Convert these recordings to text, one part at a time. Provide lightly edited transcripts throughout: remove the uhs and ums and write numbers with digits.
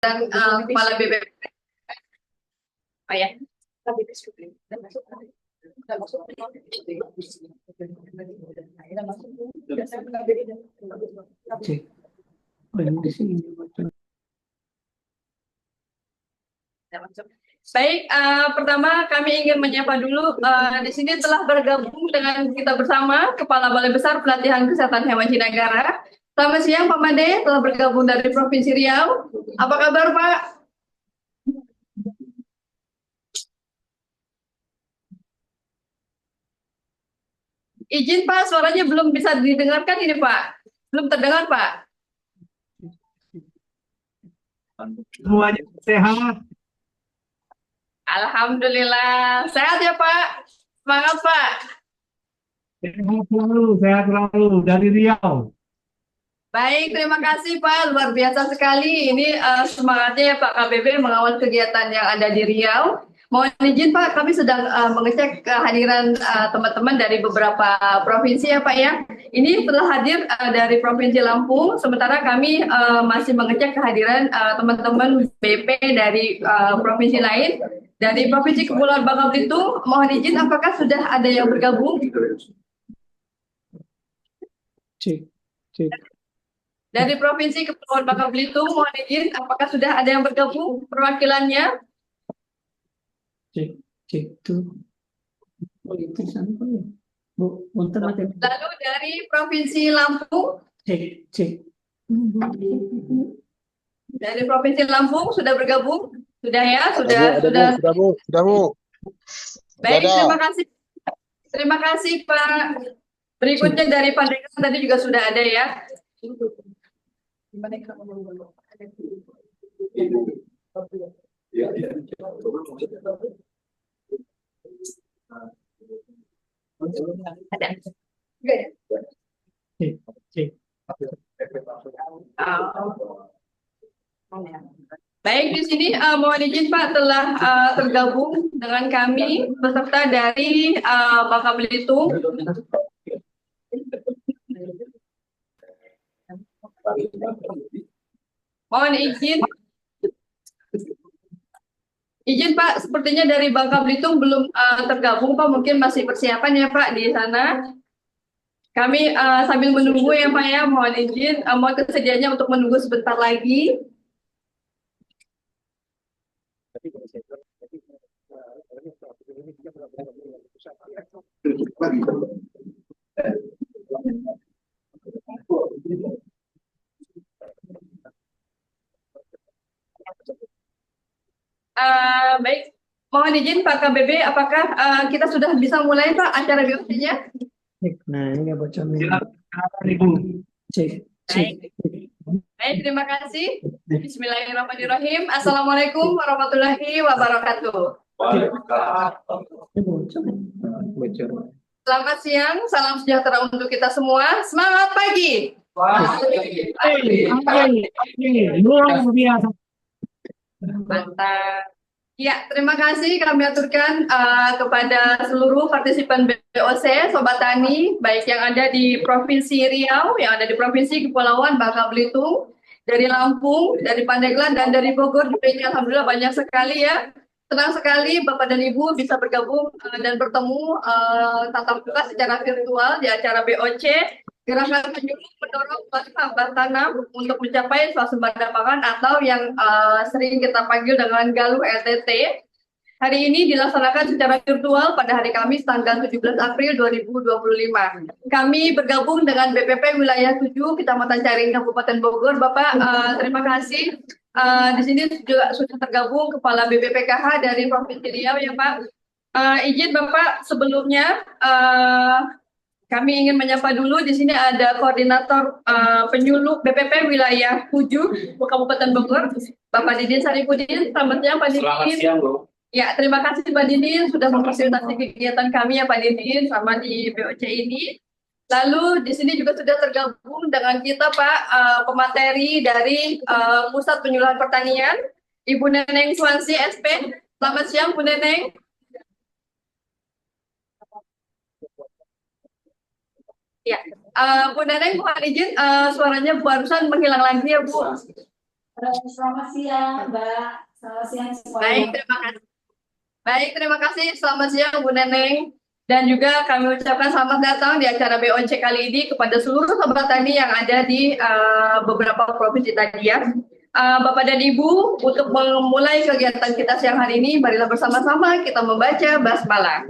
Kepala BPP. Oh ya. Baik, pertama kami ingin menyapa dulu di sini telah bergabung dengan kita bersama Kepala Balai Besar Pelatihan Kesehatan Hewan Cinagara. Selamat siang Pak Made, telah bergabung dari Provinsi Riau. Apa kabar Pak? Izin Pak, suaranya belum bisa didengarkan ini Pak. Belum terdengar Pak. Semuanya sehat. Alhamdulillah. Sehat ya Pak? Semangat Pak. Sehat selalu dari Riau. Baik, terima kasih Pak. Luar biasa sekali. Ini semangatnya ya Pak KBB mengawal kegiatan yang ada di Riau. Mohon izin Pak, kami sedang mengecek kehadiran teman-teman dari beberapa provinsi ya Pak ya. Ini telah hadir dari Provinsi Lampung, sementara kami masih mengecek kehadiran teman-teman BP dari provinsi lain. Dari Provinsi Kepulauan Bangka Belitung, mohon izin apakah sudah ada yang bergabung? Cek, cek, Dari Provinsi Kepulauan Bangka Belitung, mohon izin, apakah sudah ada yang bergabung perwakilannya? cek tuh. Oh, itu sana Pak ya. Bu, punten mati. Lalu dari Provinsi Lampung, Cek. dari Provinsi Lampung sudah bergabung? Sudah ya, Sudah, Bu. Baik, Ada. terima kasih. Terima kasih Pak. Berikutnya dari Pandeglang tadi juga sudah ada ya. Ada. Cek. Baik, di sini mohon izin Pak telah tergabung dengan kami peserta dari Bangka Belitung. Mohon izin Pak, sepertinya dari Bangka Belitung belum tergabung Pak, mungkin masih persiapan ya Pak di sana. Kami sambil menunggu ya Pak ya, mohon izin, mohon kesediaannya untuk menunggu sebentar lagi. Baik, mohon izin Pak KBB, apakah kita sudah bisa mulai Pak acara biologinya? Nah, ini bocornya. Ibu. Cek. Baik, terima kasih. Bismillahirrahmanirrahim. Assalamualaikum warahmatullahi wabarakatuh. Bocor. Selamat siang, salam sejahtera untuk kita semua. Semangat pagi. Luar biasa. Mantap. Ya, terima kasih kami aturkan kepada seluruh partisipan BOC, Sobat Tani, baik yang ada di Provinsi Riau, yang ada di Provinsi Kepulauan Bangka Belitung, dari Lampung, dari Pandeglang, dan dari Bogor. Ini alhamdulillah banyak sekali ya. Senang sekali Bapak dan Ibu bisa bergabung dan bertemu tatap muka secara virtual di acara BOC. Gerakan penyuluh mendorong tambah tanam untuk mencapai swasembada pangan atau yang sering kita panggil dengan Galuh LTT. Hari ini dilaksanakan secara virtual pada hari Kamis tanggal 17 April 2025. Kami bergabung dengan BPP Wilayah 7 Kecamatan Caring Kabupaten Bogor. Bapak, terima kasih. Di sini juga sudah tergabung Kepala BPPKH dari Provinsi Riau ya Pak. Izin Bapak sebelumnya kami ingin menyapa dulu, di sini ada koordinator penyuluh BPP Wilayah 7 Kabupaten Bogor, Bapak Didin Saripudin. Selamat siang Pak Didin. Selamat siang, Bu. Ya, terima kasih Pak Didin sudah memfasilitasi kegiatan kami ya Pak Didin sama di BOC ini. Lalu di sini juga sudah tergabung dengan kita Pak pemateri dari Pusat Penyuluhan Pertanian, Ibu Neneng Swansi SP. Selamat siang Bu Neneng. Ya, Bu Neneng mohon izin suaranya barusan menghilang lagi ya Bu. Selamat siang, Mbak. Selamat siang Baik, semuanya. terima kasih. Baik, terima kasih. Selamat siang Bu Neneng. Dan juga kami ucapkan selamat datang di acara BOC kali ini kepada seluruh sobat tani yang ada di beberapa provinsi tadi ya. Bapak dan Ibu, untuk memulai kegiatan kita siang hari ini, marilah bersama-sama kita membaca basmalah.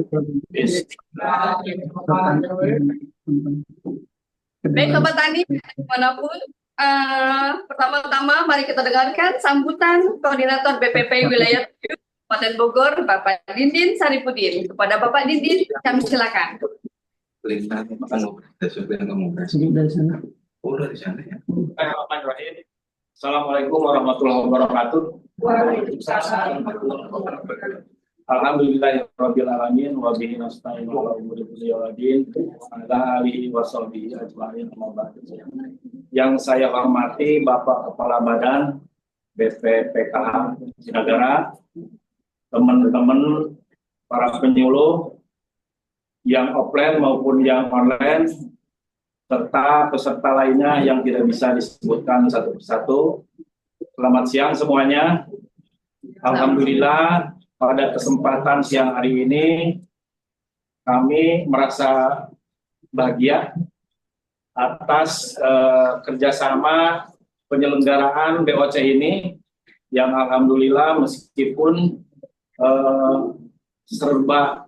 Baik, sobat tani, dimanapun, pertama-tama mari kita dengarkan sambutan Koordinator BPP Wilayah 7 Kabupaten Bogor, Bapak Dindin Saripudin. Kepada Bapak Dindin, kami silakan. Sedikit dari sana. Bismillahirrahmanirrahim. Assalamualaikum warahmatullahi wabarakatuh. Alhamdulillahirabbil alamin wa bihi nasta'in ala umuri dunya wad din. Ala alihi washabihi ajmain amma ba'd. Yang saya hormati Bapak Kepala Badan BPPKH Negara, teman-teman para penyuluh yang offline maupun yang online, serta peserta lainnya yang tidak bisa disebutkan satu persatu. Selamat siang semuanya. Alhamdulillah pada kesempatan siang hari ini kami merasa bahagia atas kerjasama penyelenggaraan BOC ini yang alhamdulillah meskipun serba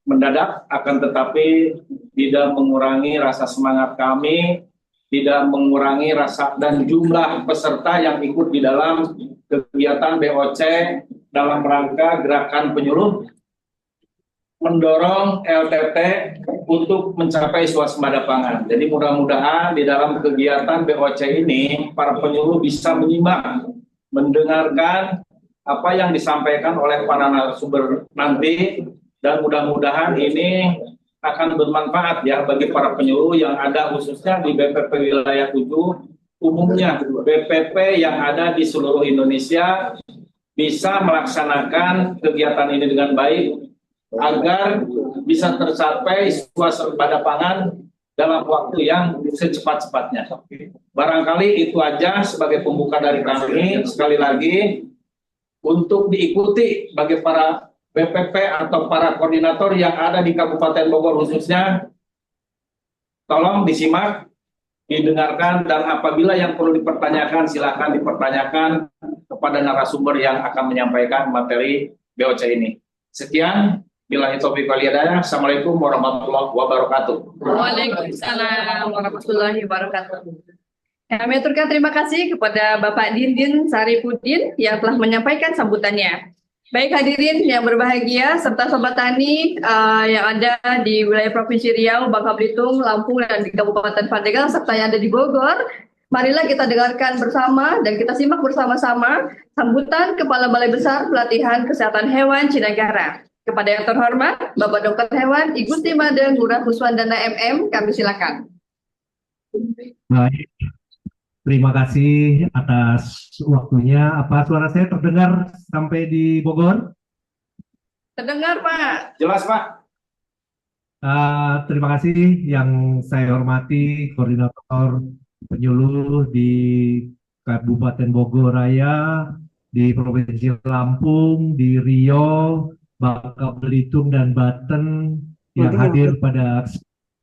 mendadak, akan tetapi tidak mengurangi rasa semangat kami, tidak mengurangi rasa dan jumlah peserta yang ikut di dalam kegiatan BOC dalam rangka gerakan penyuluh mendorong LTT untuk mencapai swasembada pangan. Jadi mudah-mudahan di dalam kegiatan BOC ini para penyuluh bisa menyimak, mendengarkan apa yang disampaikan oleh para narasumber nanti, dan mudah-mudahan ini akan bermanfaat ya bagi para penyuluh yang ada khususnya di BPP Wilayah 7, umumnya BPP yang ada di seluruh Indonesia bisa melaksanakan kegiatan ini dengan baik agar bisa tercapai swasembada pangan dalam waktu yang secepat-cepatnya. Barangkali itu aja sebagai pembuka dari kami. Sekali lagi untuk diikuti bagi para BPP atau para koordinator yang ada di Kabupaten Bogor khususnya, tolong disimak, didengarkan, dan apabila yang perlu dipertanyakan silakan dipertanyakan kepada narasumber yang akan menyampaikan materi BOC ini. Sekian, billahi taufiq wal hidayah. Assalamualaikum warahmatullahi wabarakatuh. Waalaikumsalam warahmatullahi wabarakatuh. Kami aturkan terima kasih kepada Bapak Dindin Saripudin yang telah menyampaikan sambutannya. Baik hadirin yang berbahagia serta sobat tani yang ada di wilayah Provinsi Riau, Bangka Belitung, Lampung, dan di Kabupaten Pandeglang serta yang ada di Bogor, marilah kita dengarkan bersama dan kita simak bersama-sama sambutan Kepala Balai Besar Pelatihan Kesehatan Hewan Cinagara. Kepada yang terhormat Bapak Dokter Hewan Igusti Made Ngurah Huswandana MM, kami silakan. Baik, terima kasih atas waktunya. Apa suara saya terdengar sampai di Bogor? Terdengar Pak. Jelas Pak? Terima kasih yang saya hormati koordinator penyuluh di Kabupaten Bogor Raya, di Provinsi Lampung, di Riau, Bangka Belitung, dan Banten yang hadir pada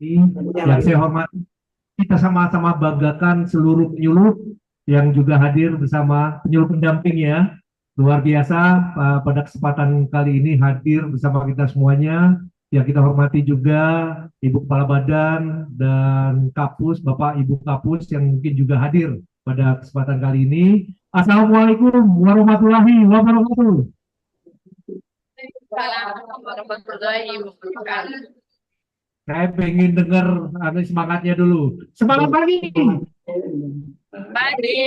ini. Yang saya hormati, kita sama-sama banggakan seluruh penyuluh yang juga hadir bersama penyuluh pendamping ya. Luar biasa pada kesempatan kali ini hadir bersama kita semuanya. Yang kita hormati juga Ibu Kepala Badan dan Kapus, Bapak Ibu Kapus yang mungkin juga hadir pada kesempatan kali ini. Assalamualaikum warahmatullahi wabarakatuh. Assalamualaikum warahmatullahi wabarakatuh. Saya pengen dengar semangatnya dulu. Semangat pagi. Pagi,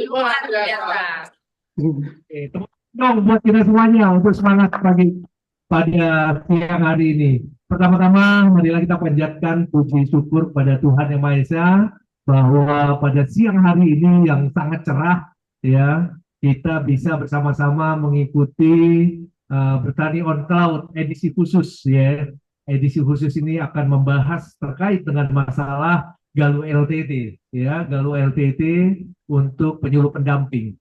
luar biasa. Oke, teman dong buat kita semuanya untuk semangat pagi pada siang hari ini. Pertama-tama, marilah kita panjatkan puji syukur pada Tuhan Yang Maha Esa bahwa pada siang hari ini yang sangat cerah, ya, kita bisa bersama-sama mengikuti Bertani on Cloud edisi khusus, ya. Edisi khusus ini akan membahas terkait dengan masalah Galuh LTT, ya, Galuh LTT untuk penyuluh pendamping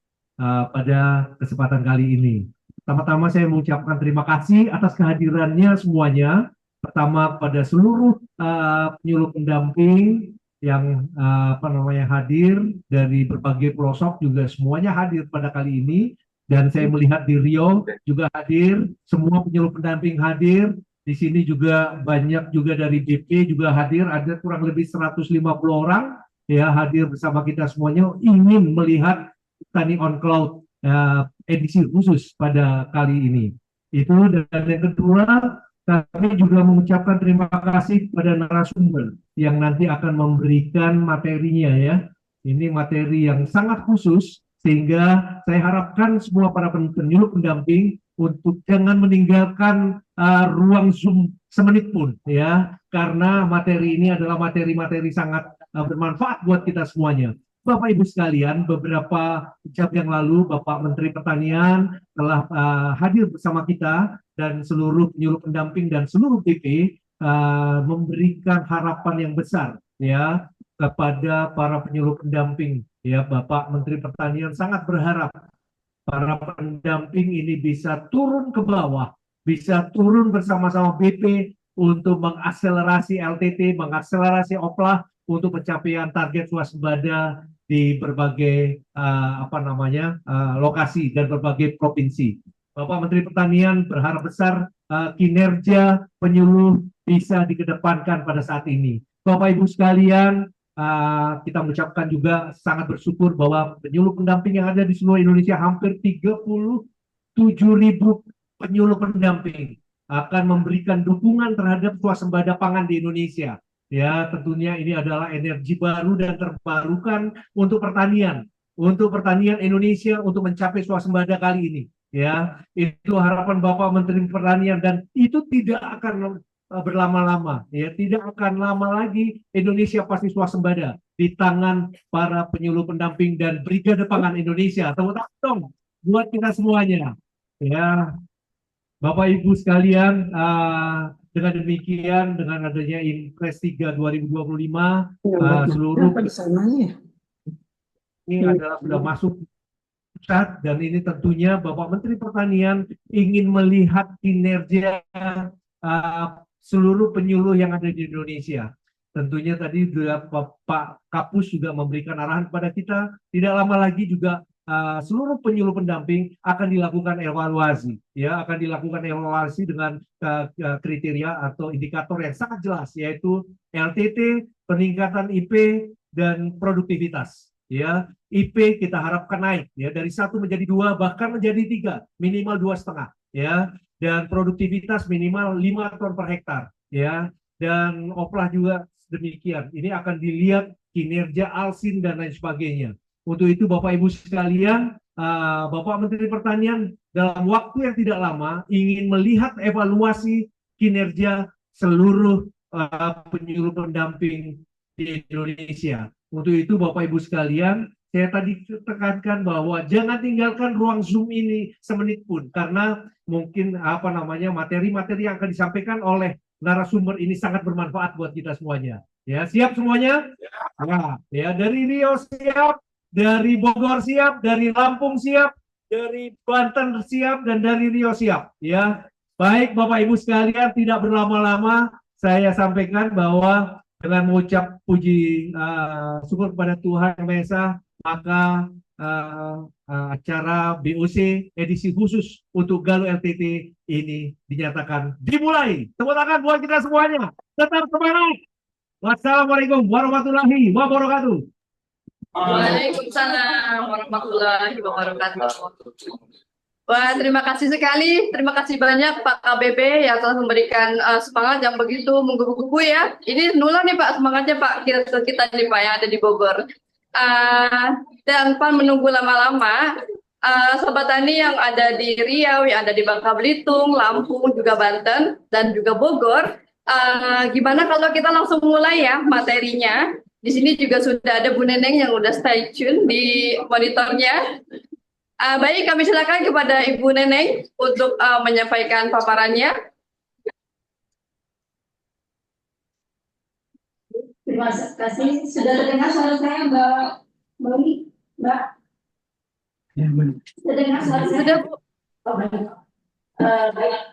pada kesempatan kali ini. Pertama-tama saya mengucapkan terima kasih atas kehadirannya semuanya. Pertama pada seluruh penyuluh pendamping yang hadir dari berbagai pelosok juga semuanya hadir pada kali ini. Dan saya melihat di Rio juga hadir, semua penyuluh pendamping hadir. Di sini juga banyak juga dari BP juga hadir, ada kurang lebih 150 orang ya hadir bersama kita semuanya ingin melihat Tani on Cloud edisi khusus pada kali ini. Itu, dan yang kedua, kami juga mengucapkan terima kasih kepada narasumber yang nanti akan memberikan materinya ya. Ini materi yang sangat khusus sehingga saya harapkan semua para penyuluh pendamping untuk jangan meninggalkan ruang Zoom semenit pun ya, karena materi ini adalah materi-materi sangat bermanfaat buat kita semuanya. Bapak Ibu sekalian, beberapa jam yang lalu Bapak Menteri Pertanian telah hadir bersama kita dan seluruh penyuluh pendamping dan seluruh BP memberikan harapan yang besar ya kepada para penyuluh pendamping. Ya, Bapak Menteri Pertanian sangat berharap para pendamping ini bisa turun ke bawah, bisa turun bersama-sama BP untuk mengakselerasi LTT, mengakselerasi OPLA untuk pencapaian target swasembada di berbagai lokasi dan berbagai provinsi. Bapak Menteri Pertanian berharap besar kinerja penyuluh bisa dikedepankan pada saat ini. Bapak Ibu sekalian, kita mengucapkan juga sangat bersyukur bahwa penyuluh pendamping yang ada di seluruh Indonesia hampir 37.000 penyuluh pendamping akan memberikan dukungan terhadap swasembada pangan di Indonesia. Ya, tentunya ini adalah energi baru dan terbarukan untuk pertanian Indonesia untuk mencapai swasembada kali ini. Ya, itu harapan Bapak Menteri Pertanian dan itu tidak akan berlama-lama, ya, tidak akan lama lagi Indonesia pasti swasembada di tangan para penyuluh pendamping dan Brigade Pangan Indonesia. Tepuk tangan dong buat kita semuanya. Ya, Bapak Ibu sekalian, dengan demikian, dengan adanya Impres 3 2025, seluruh ini adalah sudah masuk pusat, dan ini tentunya Bapak Menteri Pertanian ingin melihat kinerja seluruh penyuluh yang ada di Indonesia. Tentunya tadi Pak Kapus juga memberikan arahan kepada kita, tidak lama lagi juga seluruh penyuluh pendamping akan dilakukan evaluasi, ya, akan dilakukan evaluasi dengan kriteria atau indikator yang sangat jelas, yaitu LTT, peningkatan IP dan produktivitas. Ya, IP kita harapkan naik, ya, dari 1 menjadi 2 bahkan menjadi 3, minimal 2,5, ya, dan produktivitas minimal 5 ton per hektar, ya, dan OPLA juga demikian. Ini akan dilihat kinerja Alsin dan lain sebagainya. Untuk itu Bapak Ibu sekalian, Bapak Menteri Pertanian dalam waktu yang tidak lama ingin melihat evaluasi kinerja seluruh penyuluh pendamping di Indonesia. Untuk itu Bapak Ibu sekalian, saya tadi tekankan bahwa jangan tinggalkan ruang Zoom ini semenit pun, karena mungkin materi-materi yang akan disampaikan oleh narasumber ini sangat bermanfaat buat kita semuanya. Ya, siap semuanya? Nah, ya, dari Rio siap, dari Bogor siap, dari Lampung siap, dari Banten siap, dan dari Rio siap. Ya, baik Bapak Ibu sekalian, tidak berlama-lama, saya sampaikan bahwa dengan mengucap puji syukur kepada Tuhan Yang Maha Esa, maka acara BOC edisi khusus untuk Galuh LTT ini dinyatakan dimulai. Tepuk tangan buat kita semuanya. Tetap semangat. Wassalamualaikum warahmatullahi wabarakatuh. Waalaikumsalam warahmatullahi wabarakatuh. Wah, terima kasih sekali. Terima kasih banyak Pak KBP yang telah memberikan semangat yang begitu menggebu-gebu ya. Ini nular nih Pak semangatnya Pak kita nih Pak yang ada di Bogor. Tanpa menunggu lama-lama, Sobat Tani yang ada di Riau, yang ada di Bangka Belitung, Lampung, juga Banten, dan juga Bogor, gimana kalau kita langsung mulai ya materinya. Di sini juga sudah ada Bu Neneng yang udah stay tune di monitornya. Baik, kami silakan kepada Ibu Neneng untuk menyampaikan paparannya. Terima kasih. Sudah terdengar suara saya, Mbak Boni? Mbak? Ya, benar. Terdengar suara saya? Sudah, Bu. Oh, baik. Baik,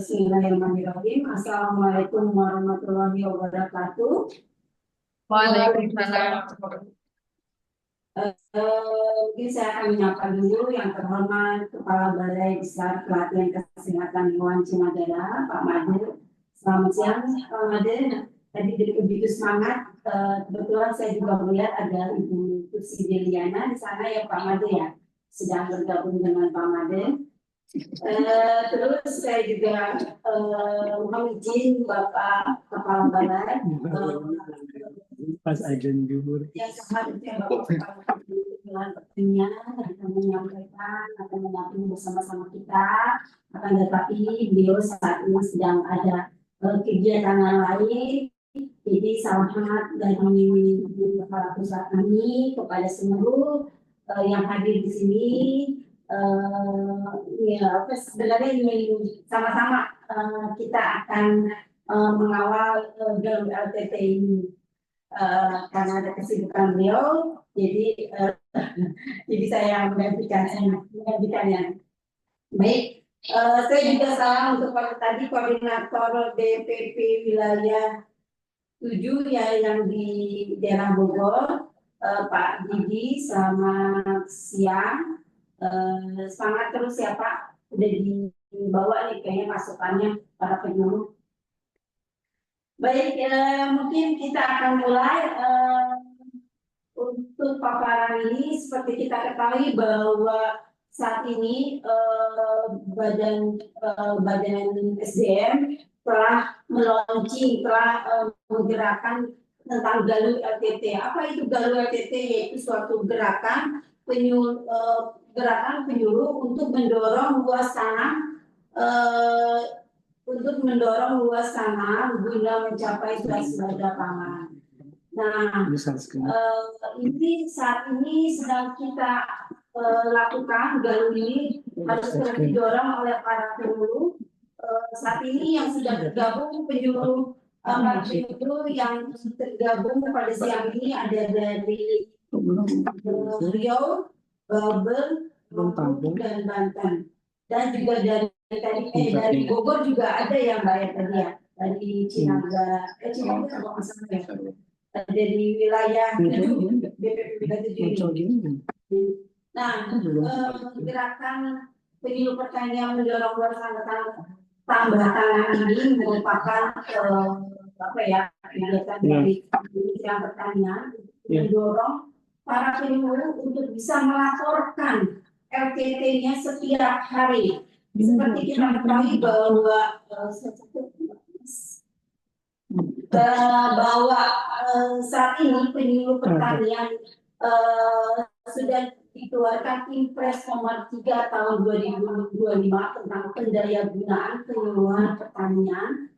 bismillahirrahmanirrahim. Assalamualaikum warahmatullahi wabarakatuh. Waalaikumsalam. Mungkin saya akan menyapa dulu yang terhormat Kepala Balai Besar Pelatihan Kesehatan Hewan Cimadana, Pak Made. Selamat siang, Pak Made. Tadi begitu semangat. Kebetulan saya juga melihat ada Ibu Tusi Deliana di sana ya, Pak Made ya, sedang bergabung dengan Pak Made. Terus saya juga mohon izin Bapak Kepala Balai Pas ajan juhur. yang seharusnya Bapak dengan pertanyaan akan menyampaikan akan mendampingi bersama-sama kita, akan tetapi beliau saat ini sedang ada kegiatan lain. Jadi selamat dari Kepala Pusat kami kepada seluruh yang hadir di sini. Ya, sebenarnya ini sama-sama kita akan mengawal dalam LTT ini. Karena ada kesibukan beliau, jadi saya menggantikannya. Baik, saya juga salam untuk tadi koordinator DPP wilayah 7 ya yang di daerah Bogor, Pak Didi. Selamat siang, semangat terus ya Pak. Udah dibawa nih kayaknya masukannya para penyuluh. Baik, mungkin kita akan mulai untuk paparan ini. Seperti kita ketahui bahwa saat ini badan SDM telah menggerakkan tentang Galuh LTT. Apa itu Galuh LTT? Yaitu suatu gerakan penyuluh untuk mendorong luas tanah guna mencapai swasembada pangan. Nah, ini saat ini sedang kita lakukan. Galuh ini harus terus didorong oleh para penyuluh. Saat ini yang sudah tergabung penyuluh yang tergabung pada siang ini ada dari Riau, Babel, Lampung, dan Banten, dan juga dari Bogor juga ada yang bayar tadi ya, dari Cinangga kalau nggak salah ya, dari wilayah 7, BPP wilayah 7 ini. Nah, gerakan penyuluh pertanian mendorong pelaksanaan tambah tanah ini merupakan kegiatan dari Kementerian Pertanian mendorong para penyuluh untuk bisa melaporkan LTT-nya setiap hari. Seperti kita ketahui bahwa saat ini penyuluh pertanian sudah dikeluarkan Impres nomor 3 tahun 2025 tentang pendayagunaan penyuluhan pertanian.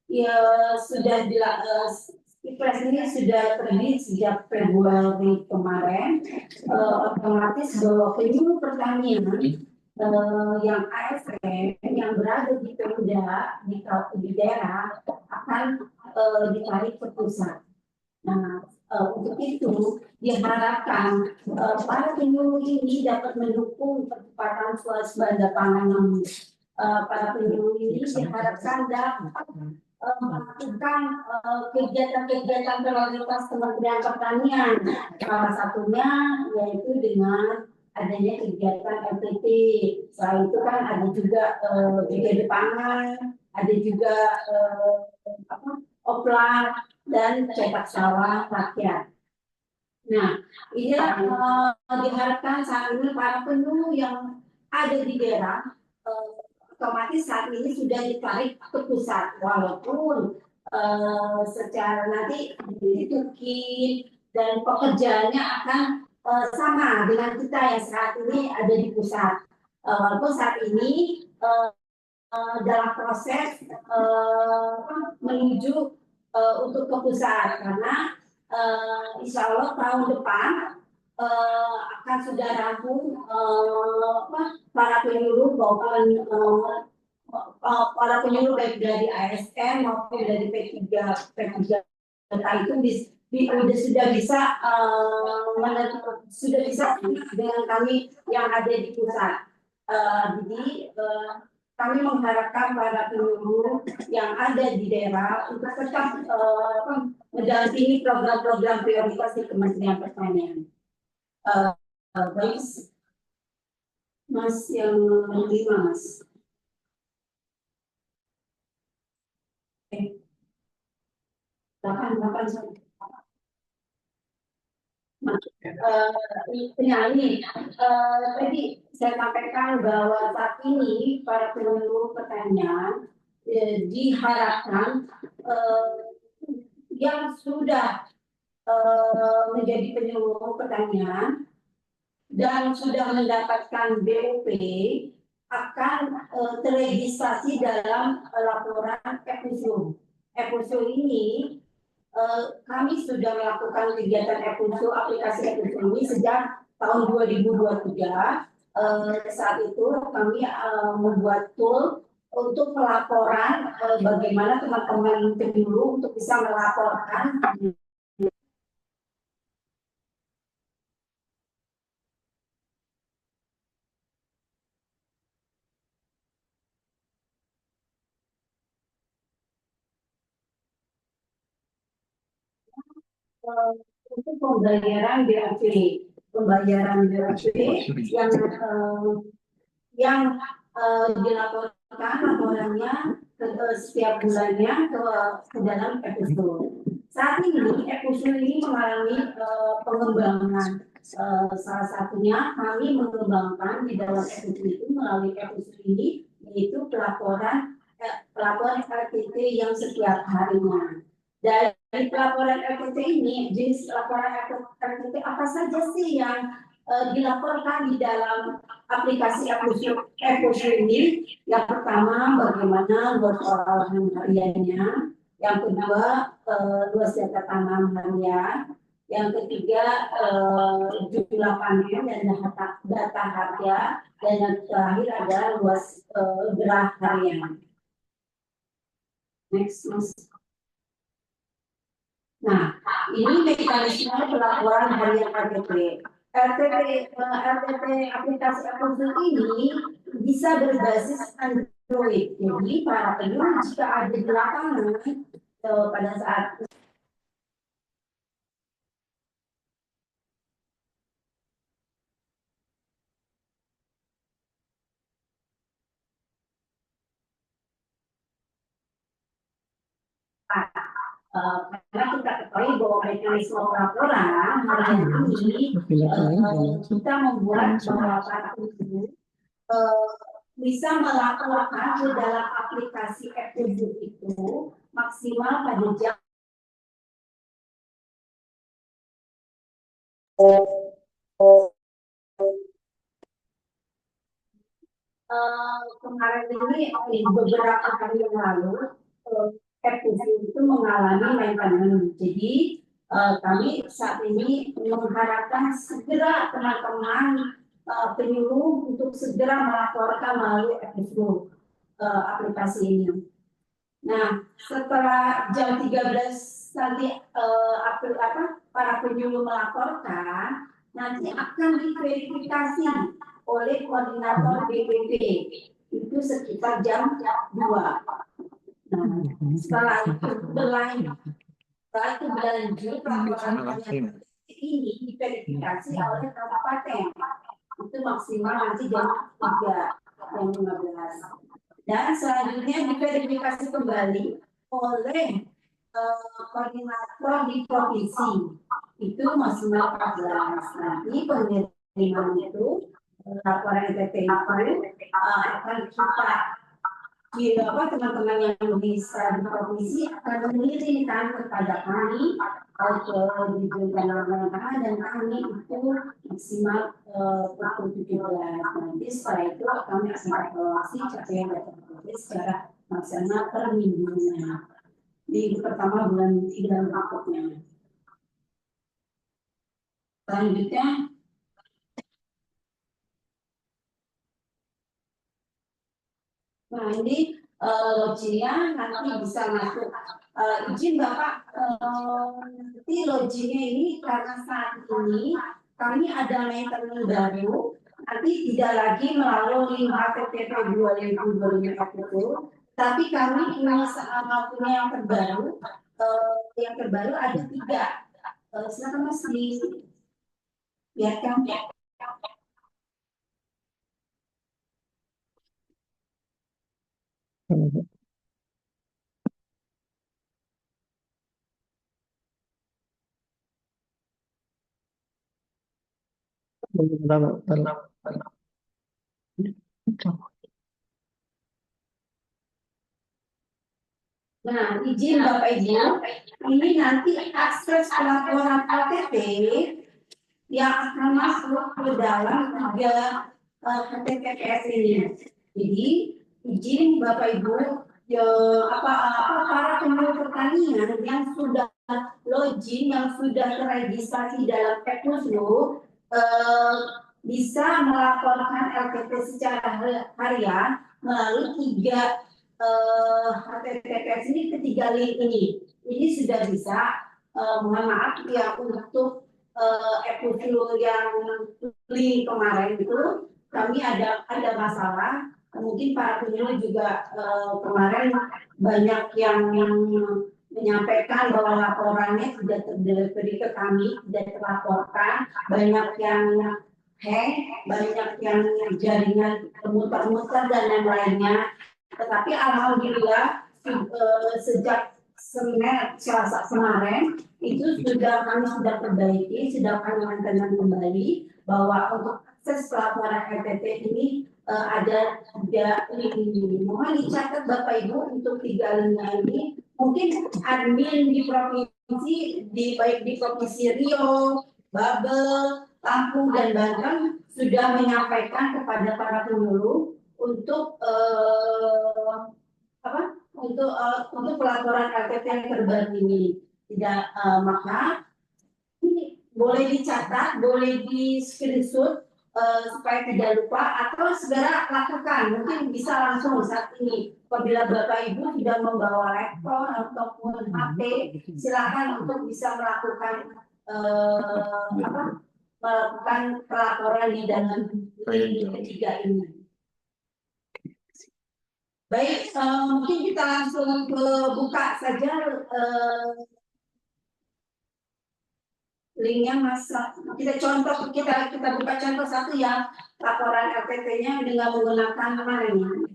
Ya, sudah Impres ini sudah terbit sejak Februari kemarin. Otomatis bahwa penyuluh pertanian yang ASN yang berada di Pemda di daerah akan ditarik ke pusat. Nah, untuk itu diharapkan para penyuluh ini dapat mendukung percepatan swasembada pangan. Para penyuluh ini diharapkan dapat melakukan kegiatan-kegiatan prioritas Kementerian Pertanian. Salah satunya yaitu dengan adanya kegiatan LTT. Selain itu kan ada juga BGD pangan, ada juga oplar dan cetak sawah rakyat. Nah, inilah diharapkan saat ini para penyuluh yang ada di daerah otomatis saat ini sudah ditarik ke pusat, walaupun secara nanti ditukin dan pekerjaannya akan sama dengan kita yang saat ini ada di pusat. Walaupun saat ini dalam proses menuju untuk ke pusat, karena insya Allah tahun depan akan sudah rampung para penyuluh maupun para penyuluh baik dari ASN maupun dari P3 itu sudah bisa sudah bisa dengan kami yang ada di pusat. Jadi kami mengharapkan para penyuluh yang ada di daerah untuk tetap mendampingi program-program prioritas di Kementerian Pertanian. Baik, Mas yang kelima, Mas. Penyanyi, tadi saya sampaikan bahwa saat ini para penyuluh pertanian diharapkan yang sudah menjadi penyuluh pertanian dan sudah mendapatkan BUP akan terregistrasi dalam laporan Epusio. Epusio ini kami sudah melakukan kegiatan Epusio, aplikasi Epusio ini sejak tahun 2023. Saat itu kami membuat tool untuk pelaporan bagaimana teman-teman penyuluh untuk bisa melaporkan untuk pembayaran BAP, yang dilaporkan laporannya setiap bulannya ke dalam Epusio. Saat ini Epusio ini mengalami pengembangan. Salah satunya kami mengembangkan di dalam Epusio itu melalui Epusio ini yaitu pelaporan RTT yang setiap harinya. Dari pelaporan RTT ini, jenis laporan RTT apa saja sih yang dilaporkan di dalam aplikasi Epusio ini? Yang pertama, bagaimana luas olahan hariannya. Yang kedua, luas data tanam harian. Yang ketiga, jumlah panen dan data harga. Dan yang terakhir adalah luas gerah harian. Next, Mas. Nah, ini mekanisme pelaporan harian RTT. RTT aplikasi Epusio ini bisa berbasis Android. Jadi para penyuluh jika ada di lapangan pada saat karena kita ketahui bahwa mekanisme pelaporan harian ini kita membuat bahwa para penyuluh bisa melaporkan ke dalam aplikasi Epusio itu maksimal pada jam kemarin ini beberapa hari yang lalu Epusio itu mengalami maintenance. Jadi kami saat ini mengharapkan segera teman-teman penyuluh untuk segera melaporkan melalui Epusio aplikasi ini. Nah, setelah jam 13 nanti para penyuluh melaporkan, nanti akan diverifikasi oleh koordinator BPP. Itu sekitar jam 2. Nah, setelah itu berlanjut laporan ini diverifikasi oleh kabupaten. Itu maksimal nanti jam 3, jam 15. Dan selanjutnya diverifikasi kembali oleh koordinator di provinsi. Itu maksimal 14. Nanti penerimaan itu laporan ETT itu akan kita teman-teman yang bisa di provinsi akan mengirimkan kepada kami ke Dirjen Tanaman dan kami itu maksimal pukul 17. Nanti setelah itu kami akan evaluasi capaian data provinsi secara maksimal per minggunya. Minggu pertama bulan 3 berikutnya. Selanjutnya nah ini lognya nanti bisa masuk. Izin Bapak, nanti lognya ini karena saat ini kami ada maintenance baru, nanti tidak lagi melalui HTTP 2020, tapi kami punya yang terbaru. Yang terbaru ada 3. Silakan Mas lihatkan. Nah, izin Bapak Ibu, ini nanti akses pelaporan KTP yang akan masuk ke dalam 3 HTTPS ini. Jadi, izin Bapak Ibu, para penyuluh pertanian yang sudah login, yang sudah terregistrasi dalam Epuslu, bisa melaporkan LPT secara harian melalui 3 HTTPS ini, ketiga link ini. Ini sudah bisa. Mohon maaf ya untuk Epuslu yang link kemarin itu kami ada masalah. Mungkin para penyuluh juga kemarin banyak yang menyampaikan bahwa laporannya tidak terdelivery ke kami, tidak terlaporkan, banyak yang hang, banyak yang jaringan muter-muter dan yang lainnya. Tetapi alhamdulillah sejak Selasa kemarin itu kami sudah perbaiki, sudah kami mainkan kembali bahwa untuk akses pelaporan LPT ini ada 3 link ini. Mohon dicatat Bapak Ibu untuk 3 link ini. Mungkin admin di provinsi, baik di provinsi Riau, Babel, Lampung dan Banten sudah menyampaikan kepada para penyuluh untuk untuk pelaporan LPT yang terbaru ini. Tidak, maka ini boleh dicatat, boleh di screenshot supaya tidak lupa, atau segera lakukan. Mungkin bisa langsung saat ini. Apabila Bapak Ibu tidak membawa laptop ataupun HP, silakan untuk bisa melakukan melakukan pelaporan di dalam link ketiga ini. Baik, mungkin kita langsung buka saja linknya, Mas. Kita buka contoh 1 ya, laporan LPT-nya dengan menggunakan mana ini?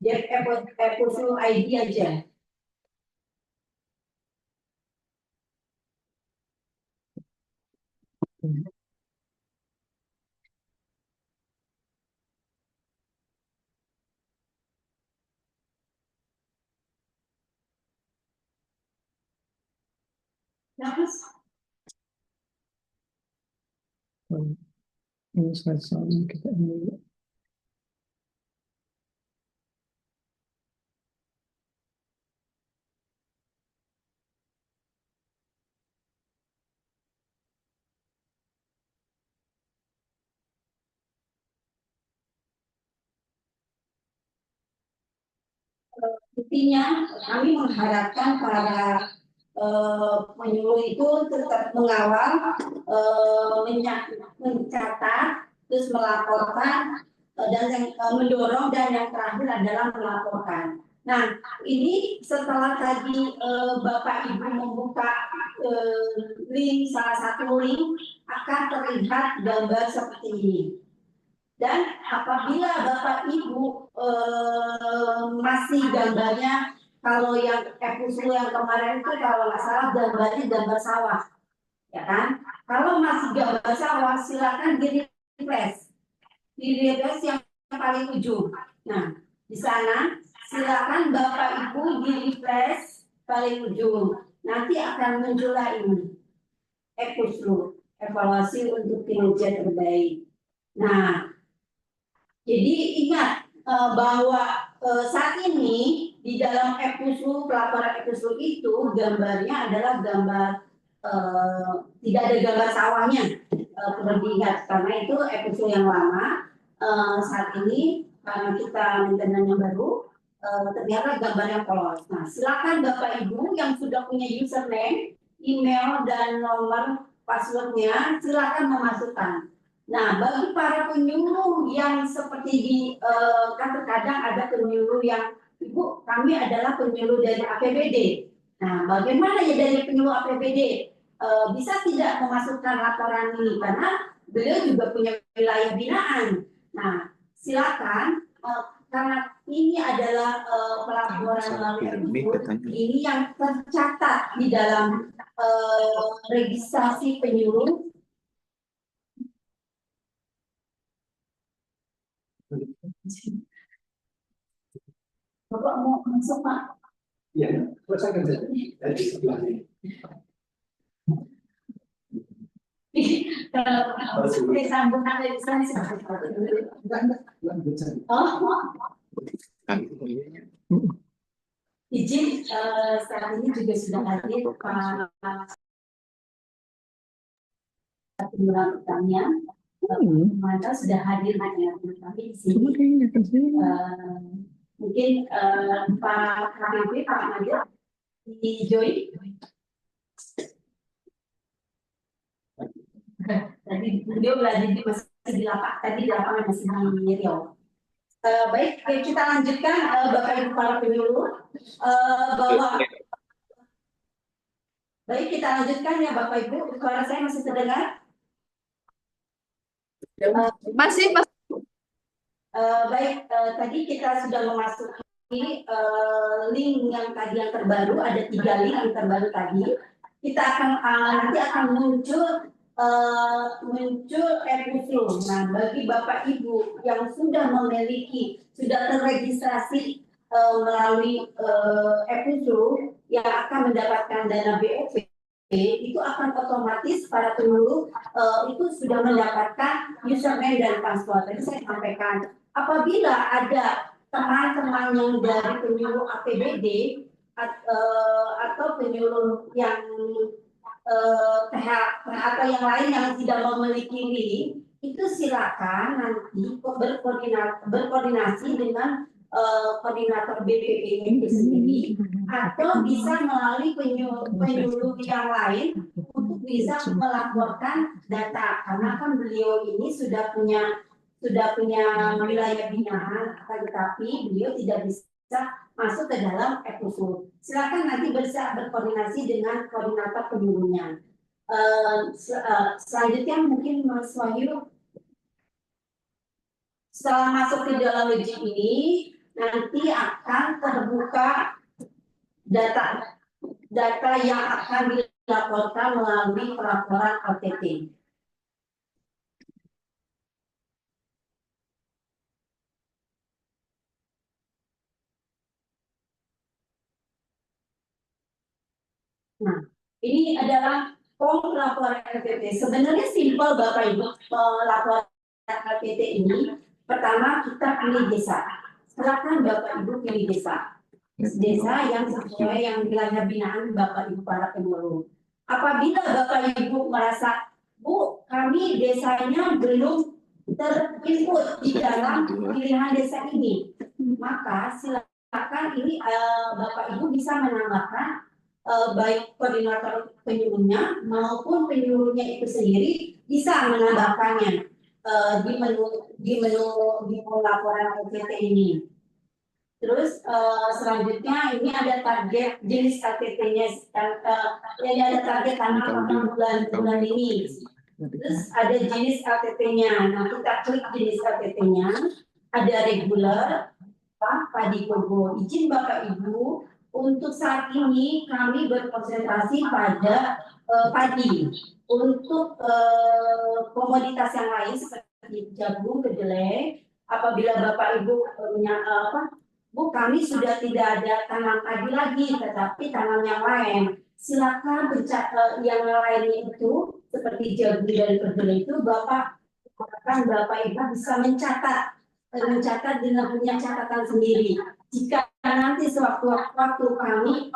Epuslu ID aja. Nah, Mas. Ini slide kita ini. Intinya kami mengharapkan para penyuluh itu tetap mengawal, mencatat, terus melaporkan, dan yang mendorong, dan yang terakhir adalah melaporkan. Nah, ini setelah tadi Bapak Ibu membuka link, salah satu link akan terlihat gambar seperti ini. Dan apabila Bapak Ibu masih gambarnya, kalau yang Epuslu yang kemarin itu kalau nggak salah gambarnya gambar sawah, ya kan? Kalau masih gambar sawah, silakan di refresh yang paling ujung. Nah, di sana silakan Bapak Ibu di refresh paling ujung. Nanti akan muncullah ini Epuslu, evaluasi untuk kinerja terbaik. Nah, jadi ingat bahwa saat ini di dalam Epuslu, pelaporan Epuslu itu gambarnya adalah gambar tidak ada gambar sawahnya, perlu diingat karena itu Epuslu yang lama. Saat ini karena kita maintenance yang baru, ternyata gambar yang polos. Nah, silakan Bapak Ibu yang sudah punya username, email, dan nomor passwordnya, silakan memasukkan. Nah, bagi para penyuluh yang seperti di kan terkadang ada penyuluh yang, Ibu, kami adalah penyuluh dari APBD. Nah, bagaimana ya dari penyuluh APBD? Bisa tidak memasukkan laporan ini? Karena beliau juga punya wilayah binaan. Nah, silakan, karena ini adalah pelaporan melalui ini yang tercatat di dalam registrasi penyuluh. Bapak mau masuk, Pak? Iya, selesaikan saja. Kalau sambungan dari sana Lanjut saja. izin saat ini juga sudah hadir Pak Penyuluh Pertanian. Mantap sudah hadir dengan kami di sini. Mungkin Pak KBP, Pak Madir di join. Tadi beliau berada masih di lapangan, tadi di lapangan masih di Riau. Baik, kita lanjutkan Bapak Ibu para penyuluh bahwa baik kita lanjutkan ya Bapak Ibu, suara saya masih terdengar? Masih. Baik, tadi kita sudah memasuki link yang tadi yang terbaru, ada 3 link yang terbaru tadi. Kita akan nanti akan muncul EduFlow. Nah, bagi Bapak Ibu yang sudah memiliki, sudah terregistrasi melalui EduFlow yang akan mendapatkan dana BOP, itu akan otomatis para penyuluh itu sudah mendapatkan username dan password. Tadi saya sampaikan, apabila ada teman-teman yang dari penyuluh APBD atau penyuluh yang atau yang lain yang tidak memiliki link, itu silakan nanti berkoordinasi dengan koordinator BPP itu sendiri, atau bisa melalui penyuluh yang lain untuk bisa melaporkan data, karena kan beliau ini sudah punya wilayah binaan, tetapi beliau tidak bisa masuk ke dalam EduFlow. Silakan nanti bisa berkoordinasi dengan koordinator penyuluhnya. Selanjutnya mungkin Mas Wahyu, setelah masuk ke dalam website ini, nanti akan terbuka data yang akan dilaporkan melalui pelaporan OTT. Nah, ini adalah form laporan LPT. Sebenarnya simpel Bapak Ibu, laporan LPT ini. Pertama kita pilih desa. Silakan Bapak Ibu pilih desa. Desa yang sesuai yang wilayah binaan Bapak Ibu para penyuluh. Apabila Bapak Ibu merasa, Bu, kami desanya belum terinput di dalam pilihan desa ini, maka silakan ini Bapak Ibu bisa menambahkan baik koordinator penyuluhnya maupun penyuluhnya itu sendiri bisa menambahkannya di menu laporan OTT ini. Terus selanjutnya ini ada target jenis KTT-nya, yang ada target tanam bulan ini. Terus ada jenis KTT-nya. Nah, kita klik jenis KTT-nya. Ada reguler, padi kobo. Izin Bapak Ibu, untuk saat ini kami berkonsentrasi pada padi. Untuk komoditas yang lain seperti jagung, kedelai, apabila Bapak Ibu Bu, kami sudah tidak ada tanam padi lagi, tetapi tanam yang lain. Silakan yang lainnya itu seperti jagung dan kedelai itu Bapak Ibu bisa mencatat dengan punya catatan sendiri. Jika nanti sewaktu-waktu kami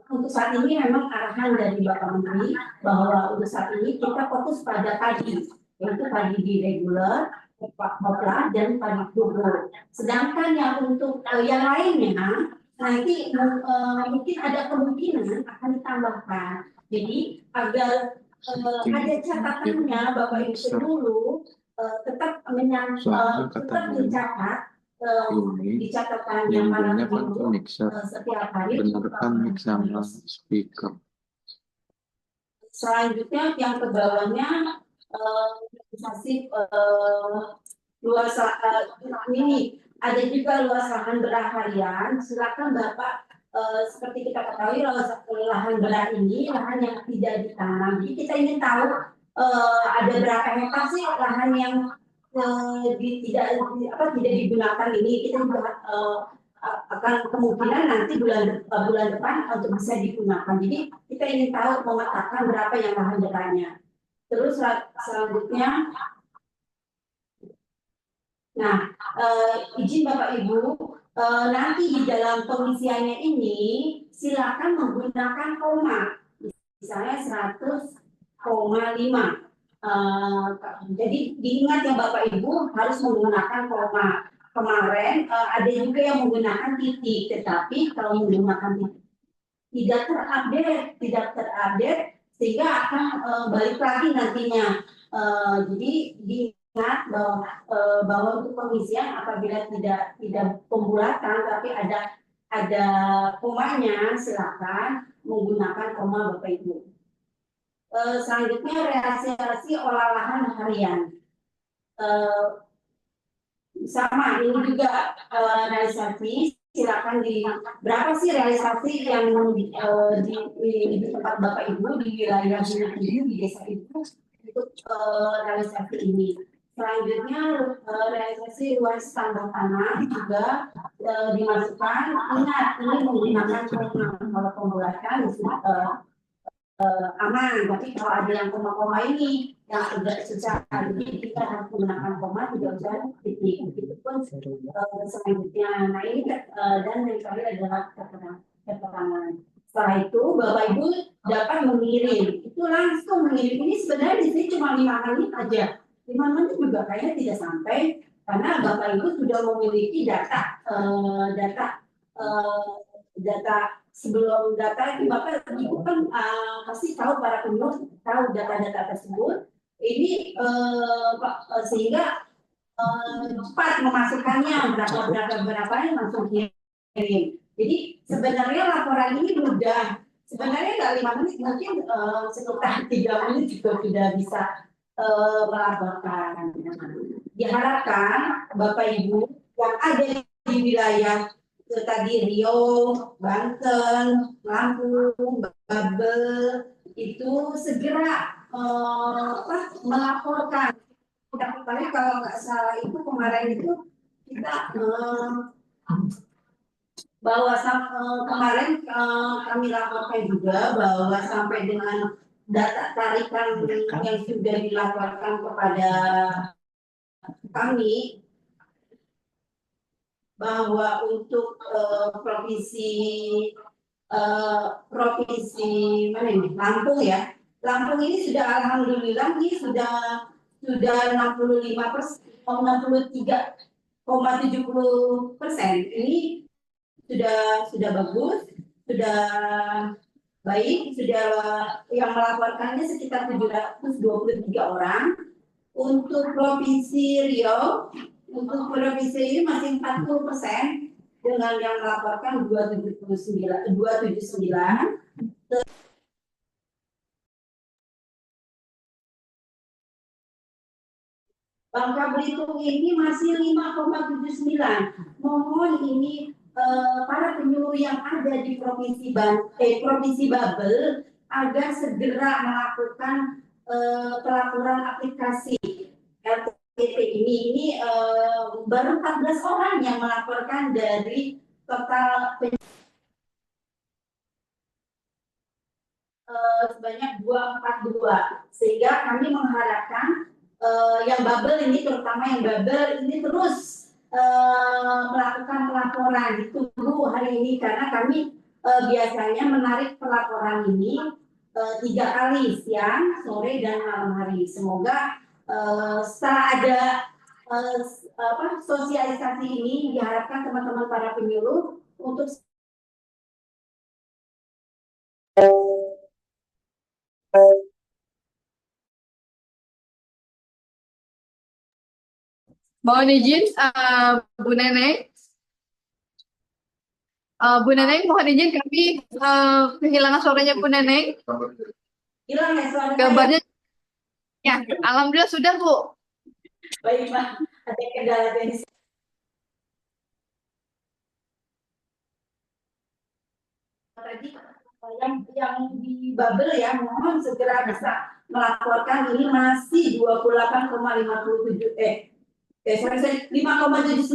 untuk saat ini memang arahan dari Bapak Menteri bahwa untuk saat ini kita fokus pada padi, yaitu padi di reguler, Kopla dan Padang Bogor. Sedangkan yang untuk yang lainnya nanti mungkin ada kemungkinan akan ditambahkan. Jadi agar ada catatannya Bapak Ibu seluruh tetap tetap mencatat di catatan yang para guru setiap hari. Benarkan mix sama speaker. Selanjutnya yang ke bawahnya organisasi luas ini ada juga luas lahan berat harian. Silakan Bapak, seperti kita ketahui lahan berat ini lahan yang tidak ditanam. Jadi kita ingin tahu ada berapa hektar sih lahan yang tidak digunakan ini. Kita juga akan kemungkinan nanti bulan depan untuk bisa digunakan. Jadi kita ingin tahu memetakan berapa yang lahan beratnya. Terus selanjutnya, nah izin Bapak Ibu, nanti di dalam pengisiannya ini silakan menggunakan koma, misalnya 100,5. Jadi diingat ya Bapak Ibu harus menggunakan koma. Kemarin ada juga yang menggunakan titik, tetapi kalau menggunakan titik tidak terupdate sehingga akan balik lagi nantinya. Jadi diingat bahwa untuk pengisian apabila tidak pembulatan tapi ada komanya, silakan menggunakan koma Bapak Ibu. Selanjutnya realisasi olah lahan harian. Sama ini juga realisasi, silakan berapa sih realisasi yang di tempat Bapak Ibu di wilayah di desa itu untuk realisasi ini. Selanjutnya realisasi luas tambah tanah juga dimasukkan. Ingat ini menggunakan kalau pembulatan aman, tapi kalau ada yang koma-koma ini yang tidak secara jadi kita harus menggunakan koma, tidak usah titik. Begitupun selanjutnya. Nah ini dan yang terakhir adalah keterangan. Setelah itu Bapak Ibu dapat mengirim, itu langsung mengirim. Ini sebenarnya di sini cuma 5 menit aja. 5 menit juga kayaknya tidak sampai karena Bapak Ibu sudah memiliki data sebelum data ini Bapak Ibu kan pasti tahu, para penyuluh tahu data-data tersebut. Ini sehingga cepat memasukkannya berapa yang langsung kirim. Jadi sebenarnya laporan ini mudah. Sebenarnya nggak 5 menit, mungkin sekitar 3 menit juga sudah bisa melaporkan. Diharapkan Bapak Ibu yang ada di wilayah tadi Riau, Banten, Lampung, Babel itu segera melaporkan. Tapi kalau nggak salah itu kemarin itu kita bahwa kemarin kami laporkan juga bahwa sampai dengan data tarikan yang sudah dilaporkan kepada kami bahwa untuk provinsi mana ini Lampung ya, Lampung ini sudah alhamdulillah ini sudah 63,70%. Ini sudah bagus, sudah baik, sudah yang melaporkannya sekitar 723 orang. Untuk provinsi Riau, untuk provinsi ini masih 40% dengan yang melaporkan 279. Bangka Belitung ini masih 5,79. Mohon ini para penyuluh yang ada di provinsi Babel agar segera melakukan pelaporan aplikasi LTP ini baru 14 orang yang melaporkan dari total sebanyak 242, sehingga kami mengharapkan yang Babel ini, terutama yang Babel ini terus melakukan pelaporan. Ditunggu hari ini karena kami biasanya menarik pelaporan ini 3 kali, siang, sore, dan malam hari. Semoga setelah ada sosialisasi ini diharapkan teman-teman para penyuluh untuk Mohon izin, Bu Neneng. Bu Neneng, mohon izin kami kehilangan suaranya Bu Neneng. hilang ya suara saya. Gambarnya, ya, alhamdulillah sudah Bu. Baik, Pak. Ada kendala teknis. Tadi yang di bubble ya, mohon segera bisa melaporkan ini masih 28,57 sorry 5,79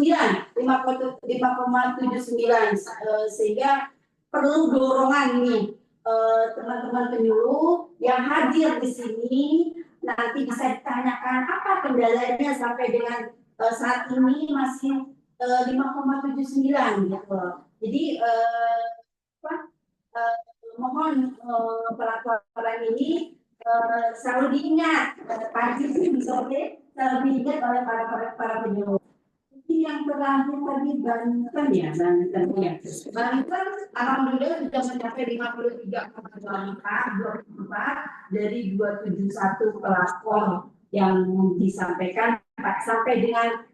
sehingga perlu dorongan ini teman-teman penyuluh yang hadir di sini nanti bisa ditanyakan apa kendalanya sampai dengan saat ini masih 5,79 gitu. Jadi mohon pelaporan ini selalu diingat pagi sore selalu diingat oleh para penyuluh. Yang terakhir tadi Banten ya, Banten alhamdulillah sudah mencapai 53,24 dari 271 pelapor yang disampaikan sampai dengan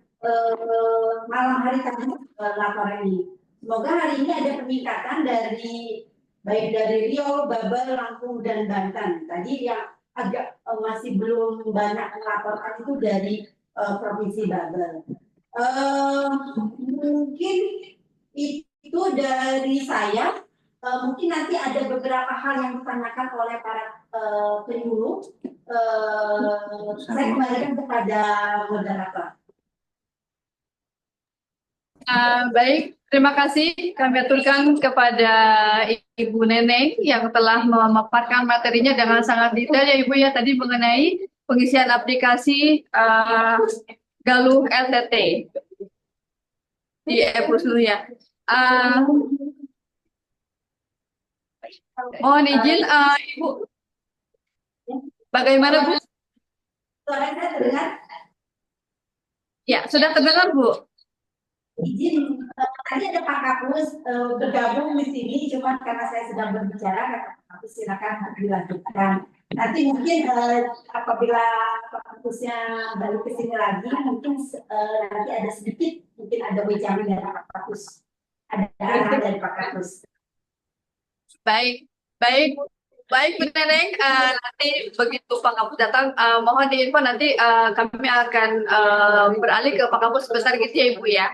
malam hari tadi laporan ini. Semoga hari ini ada peningkatan dari baik dari Riau, Babel, Lampung dan Banten. Tadi yang agak masih belum banyak melaporkan itu dari provinsi Babel. Mungkin itu dari saya. Mungkin nanti ada beberapa hal yang ditanyakan oleh para penyuluh. Saya kembalikan kepada moderator. Baik, terima kasih kami aturkan kepada Ibu Neneng yang telah memaparkan materinya dengan sangat detail ya Ibu ya tadi mengenai pengisian aplikasi Galuh LTT di e-Plus dulu ya. Mohon izin Ibu, bagaimana Bu? Suara saya terdengar? Ya, sudah terdengar Bu. Izin, tadi ada Pak Kapus bergabung di sini, cuma karena saya sedang berbicara, Pak Kapus silakan dilanjutkan. Nanti mungkin apabila Pak Kapusnya balik ke sini lagi, mungkin nanti ada sedikit, mungkin ada bicara dari Pak Kapus, ada arahan dari Pak Kapus. Baik, Bu Neneng. Nanti begitu Pak Kapus datang, mohon diinfo nanti kami akan beralih ke Pak Kapus sebentar gitu ya Ibu ya.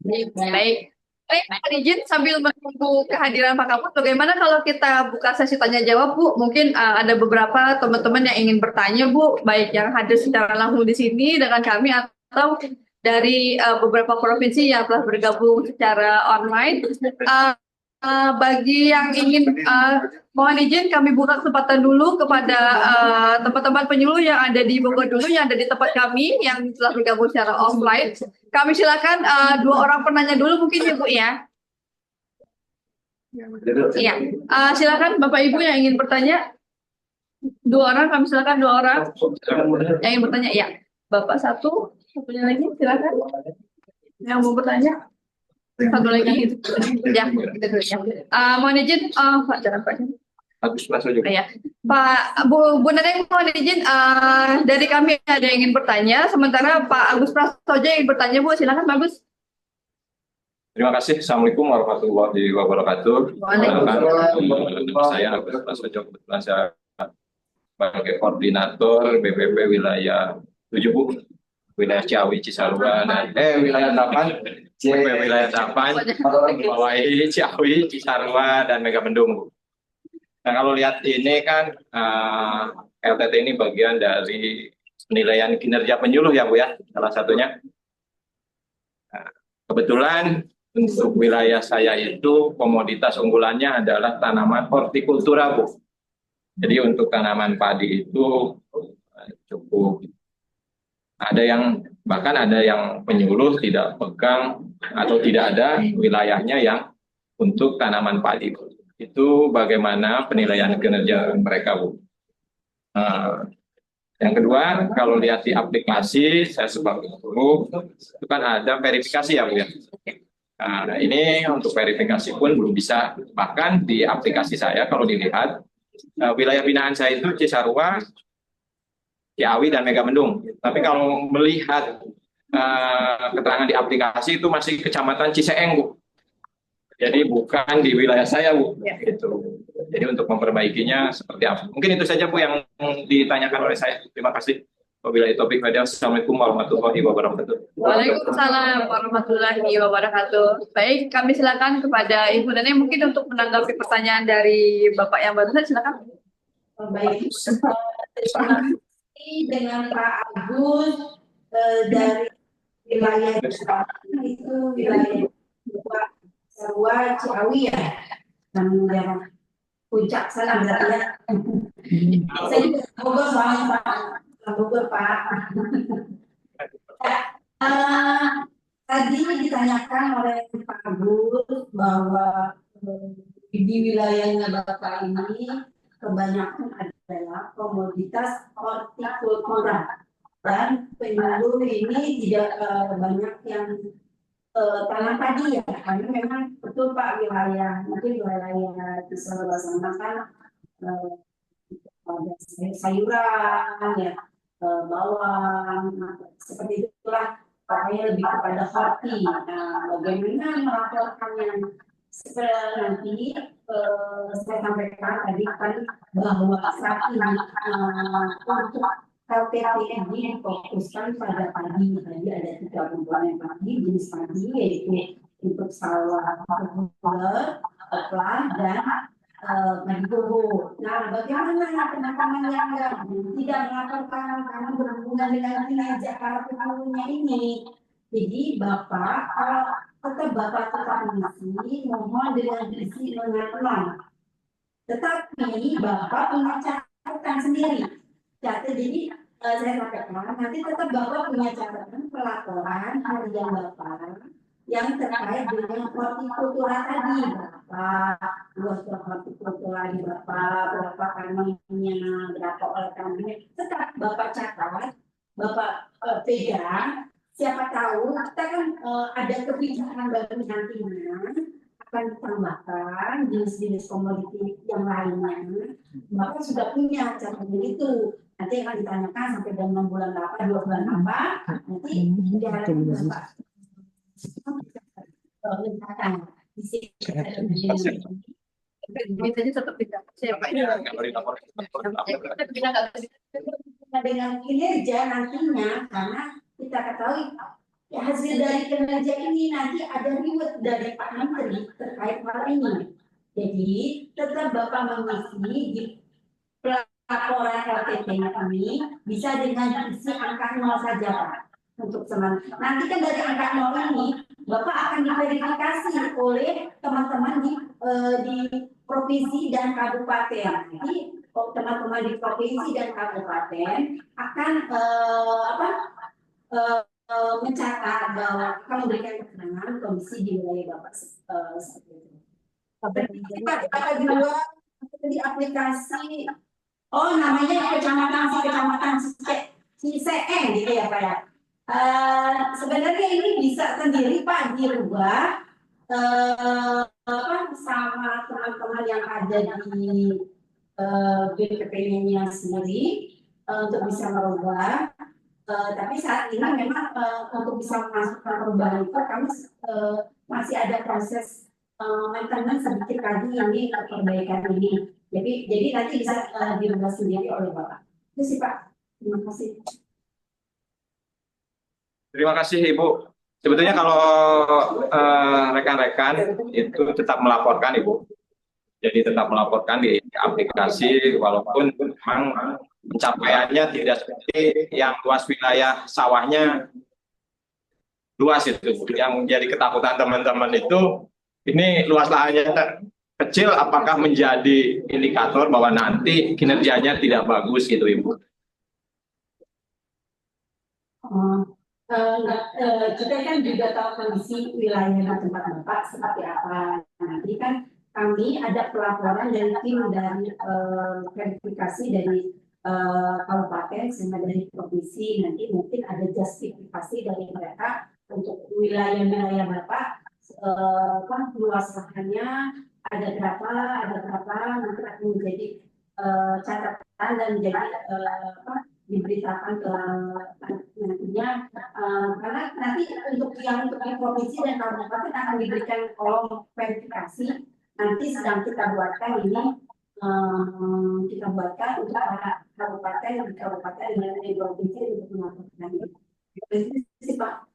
Baik. Mohon izin sambil menunggu kehadiran Pak Kapus, bagaimana kalau kita buka sesi tanya jawab Bu? Mungkin ada beberapa teman-teman yang ingin bertanya Bu, baik yang hadir secara langsung di sini dengan kami atau dari beberapa provinsi yang telah bergabung secara online. Bagi yang ingin mohon izin kami buka kesempatan dulu kepada teman-teman penyuluh yang ada di Bogor dulu, yang ada di tempat kami yang telah bergabung secara offline. Kami silakan 2 orang penanya dulu mungkin ya Bu ya. Iya, silakan Bapak Ibu yang ingin bertanya. 2 orang, kami silakan 2 orang yang ingin bertanya. Ya, Bapak satunya lagi silakan yang mau bertanya. Satu lagi gitu. Ya, gitu ya. Mohon izin Pak Jaranpanya. Agus Prasojo. Ya. Pak Bu Neneng mohon izin dari kami ada yang ingin bertanya, sementara Pak Agus Prasojo ingin bertanya Bu, silakan Pak Agus. Terima kasih. Assalamualaikum warahmatullahi wabarakatuh. Saya Agus Prasojo, kebetulan saya sebagai koordinator BPP wilayah 7 Bu. Wilayah Ciawi, Cisarua, dan wilayah 8, wilayah 8, Bawahi, Ciawi, Cisarua, dan Megamendung. Nah kalau lihat ini kan LTT ini bagian dari penilaian kinerja penyuluh ya Bu ya, salah satunya. Nah, kebetulan untuk wilayah saya itu komoditas unggulannya adalah tanaman hortikultura Bu. Jadi untuk tanaman padi itu cukup. Bahkan ada yang penyuluh tidak pegang atau tidak ada wilayahnya yang untuk tanaman padi. Itu bagaimana penilaian kinerja mereka Bu. Yang kedua, kalau lihat di aplikasi, saya sebagai guru, itu kan ada verifikasi ya Bu ya. Nah, ini untuk verifikasi pun belum bisa. Bahkan di aplikasi saya kalau dilihat, wilayah binaan saya itu Cisarua, Ciawi, dan Megamendung. Tapi kalau melihat keterangan di aplikasi itu masih Kecamatan Ciseeng, Bu. Jadi bukan di wilayah saya, Bu. Gitu. Jadi untuk memperbaikinya seperti apa? Mungkin itu saja, Bu, yang ditanyakan oleh saya. Terima kasih. Wabillahi taufiq wal hidayah. Assalamualaikum warahmatullahi wabarakatuh. Waalaikumsalam warahmatullahi wabarakatuh. Baik, kami silakan kepada Ibu Neneng mungkin untuk menanggapi pertanyaan dari Bapak yang barusan, silakan. Baik, terima kasih dengan Pak Agus dari wilayah itu wilayah Sarua Ciawi ya, dan daerah Puncak sana berarti ya. Saya juga Bogor soalnya Pak Bogor Pak. Tadi ditanyakan oleh Pak Agus bahwa di wilayahnya Bapak ini kebanyakan adalah komoditas hortikultura dan penyuluh ini tidak banyak yang tanam padi ya, karena memang betul Pak wilayah mungkin wilayah di sebelah sana kan ada sayuran ya, bawang, seperti itulah, pakainya lebih kepada horti. Nah, bagaimana melaporkannya? Setelah nanti saya sampaikan tadi kan bahwa saat ini untuk LPPND difokuskan pada padi. Tadi ada 3 komponen padi, jenis padi yaitu untuk sawah, populer, oplah, dan padi bobo. Nah, bagaimana teman-teman yang tidak melaporkan karena berhubungan dengan kinerja para pemulungnya ini? Jadi Bapak, tetap Bapak tetap mengisi, mohon dengan isi non. Tetapi Bapak punya catatan sendiri. Jadi saya sampaikan nanti tetap Bapak punya catatan pelaporan harian Bapak yang terkait dengan hortikultura tadi, Bapak luas hortikultura di Bapak, berapa kandangnya, berapa oleh kandangnya, tetap Bapak catat, Bapak pegang. Siapa tahu kita kan ada kebijakan baru nantinya akan ditambahkan jenis-jenis komoditi yang lainnya. Bapak sudah punya catatan itu. Nanti akan ditanyakan sampai dengan bulan apa, 2 bulan apa, nanti diharapkan Bapak. Di sini Biasanya tetap tidak. Siapa ini? Dengan kinerja nantinya, karena kita ketahui ya, hasil dari kinerja ini nanti ada reward dari Pak Menteri terkait hal ini. Jadi tetap Bapak mengisi di laporan LPT-nya ini bisa dengan isi angka 0 saja Pak. Untuk semangat. Nanti kan dari angka 0 ini Bapak akan diverifikasi oleh teman-teman di provinsi dan kabupaten. Jadi teman-teman di provinsi dan kabupaten akan mencatat bahwa akan memberikan keterangan kondisi di wilayah Bapak seperti itu. Kita juga di aplikasi, namanya kecamatan Ciseeng gitu ya Pak ya. Sebenarnya ini bisa sendiri Pak dirubah sama teman-teman yang ada di BPP-nya sendiri untuk bisa merubah. Tapi saat ini memang untuk bisa memasukkan perubahan itu kami masih ada proses maintenance sedikit lagi ini perbaikan ini. Jadi nanti bisa dirubah sendiri oleh Bapak. Itu sih Pak. Terima kasih. Terima kasih Ibu. Sebetulnya kalau rekan-rekan itu tetap melaporkan Ibu. Jadi tetap melaporkan di aplikasi walaupun memang pencapaiannya tidak seperti yang luas wilayah sawahnya luas itu. Yang menjadi ketakutan teman-teman itu ini luas lahannya kecil, apakah menjadi indikator bahwa nanti kinerjanya tidak bagus gitu Ibu? Kita kan juga tahu kondisi wilayah tempat Bapak seperti apa. Nanti kan kami ada pelaporan dari tim dari verifikasi dari kabupaten sama dari provinsi. Nanti mungkin ada justifikasi dari mereka untuk wilayah-wilayah Bapak, luas lahannya ada berapa, nanti akan menjadi catatan dan menjadi diberitakan ke nantinya, karena nanti untuk yang provinsi dan kabupaten akan diberikan kolom verifikasi. Nanti sedang kita buatkan ini, kita buatkan untuk para kabupaten dan di provinsi untuk melakukan ini. Itu sih, Pak.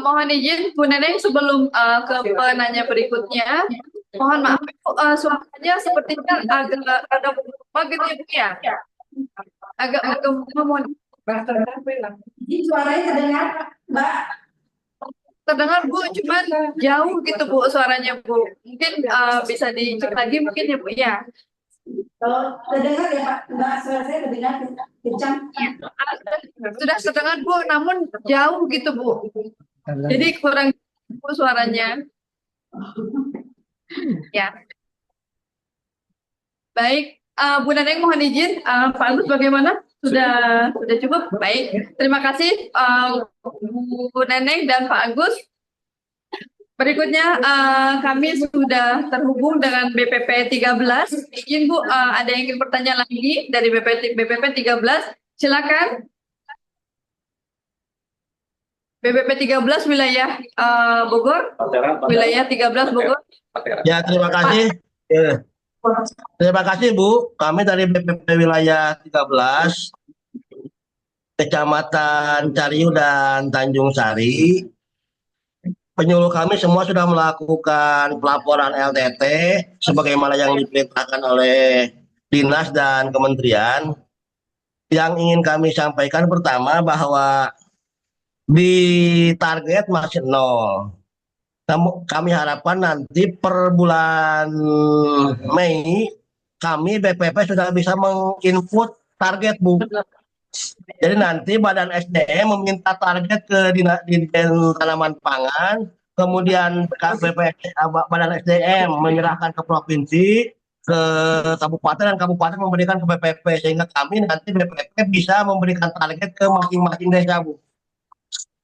Mohon izin Bu Neneng sebelum ke penanya berikutnya, mohon maaf Bu, suaranya sepertinya agak berubah gitu ya Bu ya, agak mohon Jadi suaranya terdengar, Mbak. terdengar Bu, cuman jauh gitu Bu suaranya Bu, mungkin bisa dicek lagi mungkin ya Bu ya. Kalau terdengar ya Pak, Mbak, suara saya terdengar kencang. Sudah terdengar Bu, namun jauh gitu Bu, jadi kurang Bu suaranya. Ya, baik, Bu Neneng mohon izin, Pak Agus bagaimana? Sudah cukup? Baik, terima kasih Bu Neneng dan Pak Agus. Berikutnya kami sudah terhubung dengan BPP 13. Izin Bu, ada yang ingin bertanya lagi dari BPP 13? Silakan. BPP 13 wilayah Bogor, wilayah 13 Bogor. Ya, terima kasih. Terima kasih Bu. Kami dari BPP wilayah 13, Kecamatan Cariu dan Tanjung Sari. Penyuluh kami semua sudah melakukan pelaporan LTT sebagaimana yang diperintahkan oleh Dinas dan Kementerian. Yang ingin kami sampaikan pertama bahwa di target masih 0. Namun kami harapkan nanti per bulan Mei kami BPP sudah bisa menginput target Bu. Jadi nanti Badan SDM meminta target ke Dijen Tanaman Pangan, kemudian Badan SDM menyerahkan ke provinsi, ke kabupaten, dan kabupaten memberikan ke BPP, sehingga kami nanti BPP bisa memberikan target ke masing-masing desa Bu.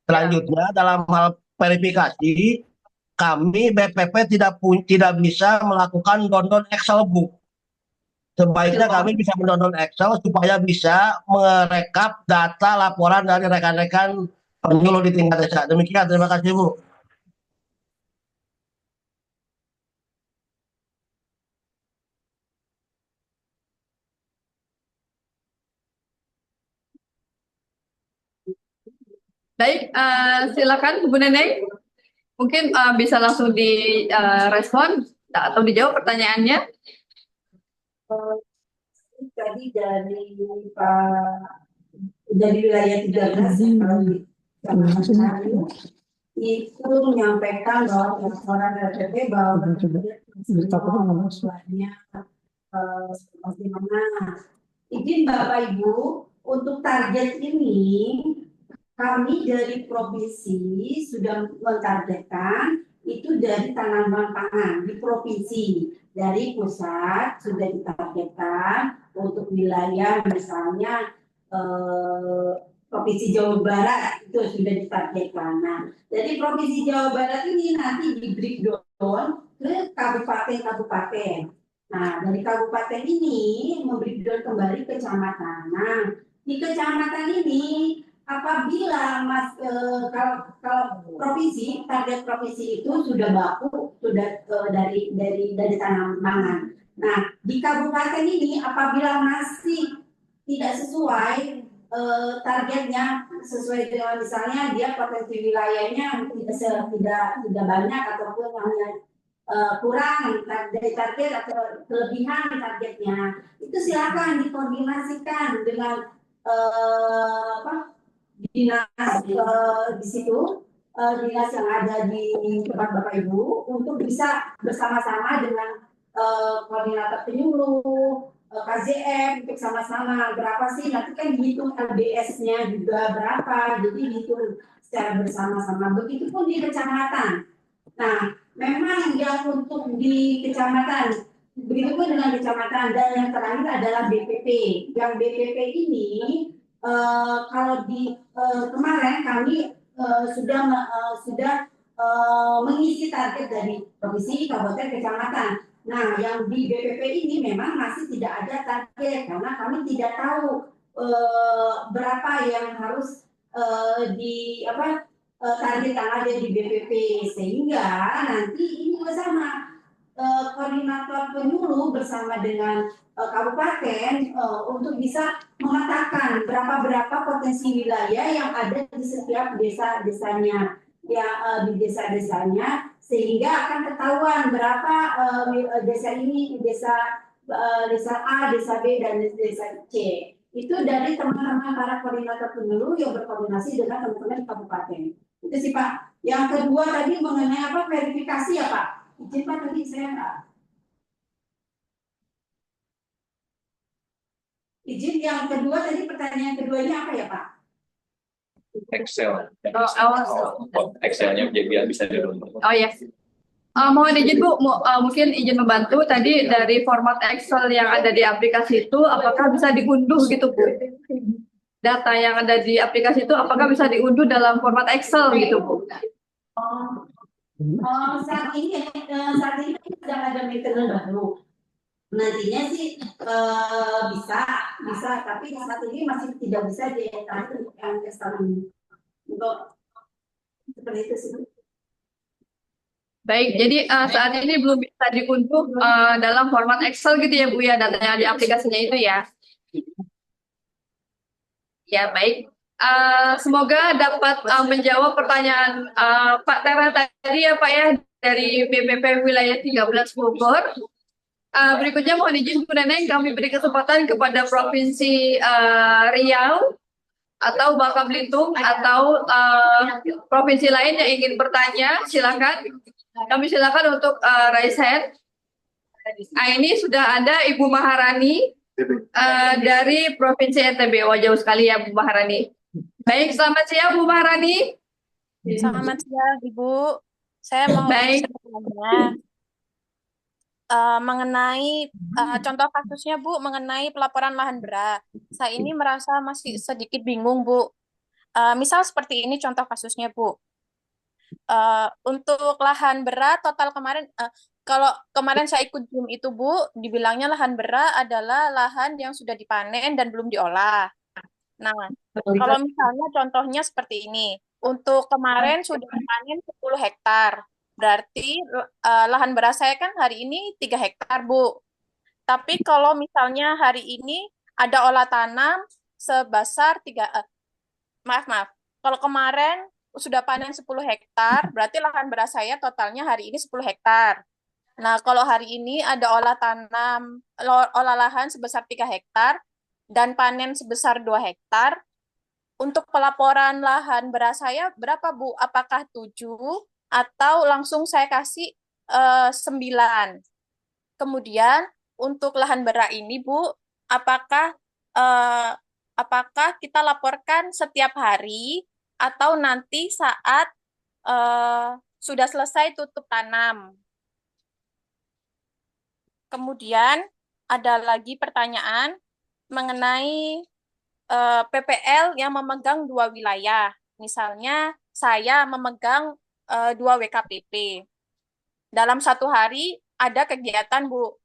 Selanjutnya dalam hal verifikasi, kami BPP tidak bisa melakukan download Excel Bu. Sebaiknya kami bisa mendownload Excel supaya bisa merekap data laporan dari rekan-rekan penyuluh di tingkat desa. Demikian, terima kasih Bu. Baik, silakan Bu Neneng. Mungkin bisa langsung direspon atau dijawab pertanyaannya. Tadi dari wilayah 13 itu menyampaikan bahwa laporan RTP bahwa bagaimana. Izin Bapak Ibu, untuk target ini kami dari provinsi sudah mentargetkan itu dari tanaman pangan di provinsi. Dari pusat sudah ditargetkan untuk wilayah misalnya Provinsi Jawa Barat itu sudah ditargetkan. Nah, dari Provinsi Jawa Barat ini nanti di breakdown ke kabupaten-kabupaten. Nah, dari kabupaten ini membreakdown kembali ke kecamatan. Nah, di kecamatan ini apabila kalau provinsi, target provinsi itu sudah baku, sudah dari tanaman pangan. Nah, di kabupaten ini apabila masih tidak sesuai targetnya, sesuai dengan misalnya dia potensi wilayahnya tidak banyak ataupun hanya kurang dari target atau kelebihan targetnya, itu silakan dikoordinasikan dengan dinas di situ, dinas yang ada di tempat Bapak Ibu untuk bisa bersama-sama dengan koordinator penyuluh, KZM untuk sama-sama berapa sih, nanti kan dihitung LBS-nya juga berapa, jadi dihitung secara bersama-sama. Begitupun di kecamatan. Nah, memang yang untuk di kecamatan Begitupun dengan kecamatan, dan yang terakhir adalah BPP. Yang BPP ini kalau di kemarin kami sudah mengisi target dari provinsi, kabupaten, kecamatan. Nah, yang di BPP ini memang masih tidak ada target karena kami tidak tahu berapa yang harus target yang ada di BPP, sehingga nanti ini bersama koordinator penyuluh bersama dengan kabupaten untuk bisa memetakan berapa potensi wilayah yang ada di setiap desa-desanya, ya, di desa-desanya, sehingga akan ketahuan berapa desa ini, desa A, desa B, dan desa C. Itu dari teman-teman para koordinator penyuluh yang berkoordinasi dengan teman-teman di kabupaten. Itu sih Pak. Yang kedua tadi mengenai apa, verifikasi ya Pak. Izin Pak, tadi saya nggak. Izin yang kedua tadi, pertanyaan keduanya apa ya Pak? Excel. Excelnya biar bisa dirunut. Oh ya. Mohon izin Bu, mungkin izin membantu tadi dari format Excel yang ada di aplikasi itu, apakah bisa diunduh gitu Bu? Data yang ada di aplikasi itu, apakah bisa diunduh dalam format Excel gitu Bu? Saat ini sedang ada metode baru. Nantinya sih bisa, tapi saat ini masih tidak bisa diedukasi untuk yang Excel ini. Untuk seperti itu sih. Baik, jadi saat ini belum bisa diunduh dalam format Excel gitu ya Bu ya, datanya di aplikasinya itu ya. Ya baik, semoga dapat menjawab pertanyaan Pak Tera tadi ya Pak ya, dari BPP Wilayah 13 Bogor. Berikutnya mohon izin Bu Neneng, kami beri kesempatan kepada Provinsi Riau atau Bangka Belitung atau provinsi lain yang ingin bertanya, silakan. Kami silakan untuk raise hand. Ini sudah ada Ibu Maharani dari Provinsi NTB. Wah, jauh sekali ya Bu Maharani. Baik, selamat siang Bu Maharani. Selamat siang Ibu. Saya mau Baik. bertanya mengenai contoh kasusnya Bu, mengenai pelaporan lahan berat. Saya ini merasa masih sedikit bingung Bu. Misal seperti ini contoh kasusnya Bu. Untuk lahan berat total kemarin, kalau kemarin saya ikut Zoom itu Bu, dibilangnya lahan berat adalah lahan yang sudah dipanen dan belum diolah. Nah, kalau misalnya contohnya seperti ini, untuk kemarin sudah dipanen 10 hektar, berarti lahan beras saya kan hari ini 3 hektar Bu. Tapi kalau misalnya hari ini ada olah tanam sebesar maaf, kalau kemarin sudah panen 10 hektar, berarti lahan beras saya totalnya hari ini 10 hektar. Nah, kalau hari ini ada olah lahan sebesar 3 hektar dan panen sebesar 2 hektar, untuk pelaporan lahan beras saya berapa Bu? Apakah 7 atau langsung saya kasih 9? Kemudian untuk lahan beras ini Bu, apakah kita laporkan setiap hari atau nanti saat sudah selesai tutup tanam? Kemudian ada lagi pertanyaan mengenai PPL yang memegang 2 wilayah. Misalnya saya memegang 2 WKPP. Dalam satu hari ada kegiatan Bu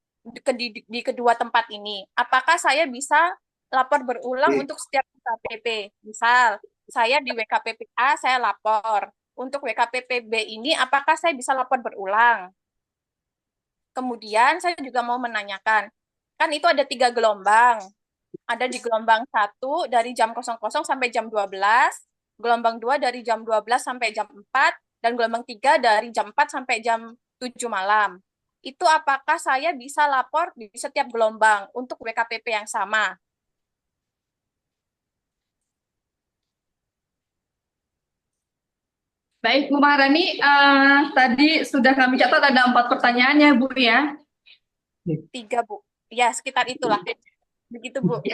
di kedua tempat ini. Apakah saya bisa lapor berulang untuk setiap WKPP? Misal saya di WKPP A saya lapor. Untuk WKPP B ini apakah saya bisa lapor berulang? Kemudian saya juga mau menanyakan, kan itu ada 3 gelombang. Ada di gelombang 1 dari jam 00 sampai jam 12, gelombang 2 dari jam 12 sampai jam 4, dan gelombang 3 dari jam 4 sampai jam 7 malam. Itu apakah saya bisa lapor di setiap gelombang untuk WKPP yang sama? Baik Bu Maharani, tadi sudah kami catat ada 4 pertanyaan ya Bu ya. 3 Bu. Ya, sekitar itulah. Begitu Bu.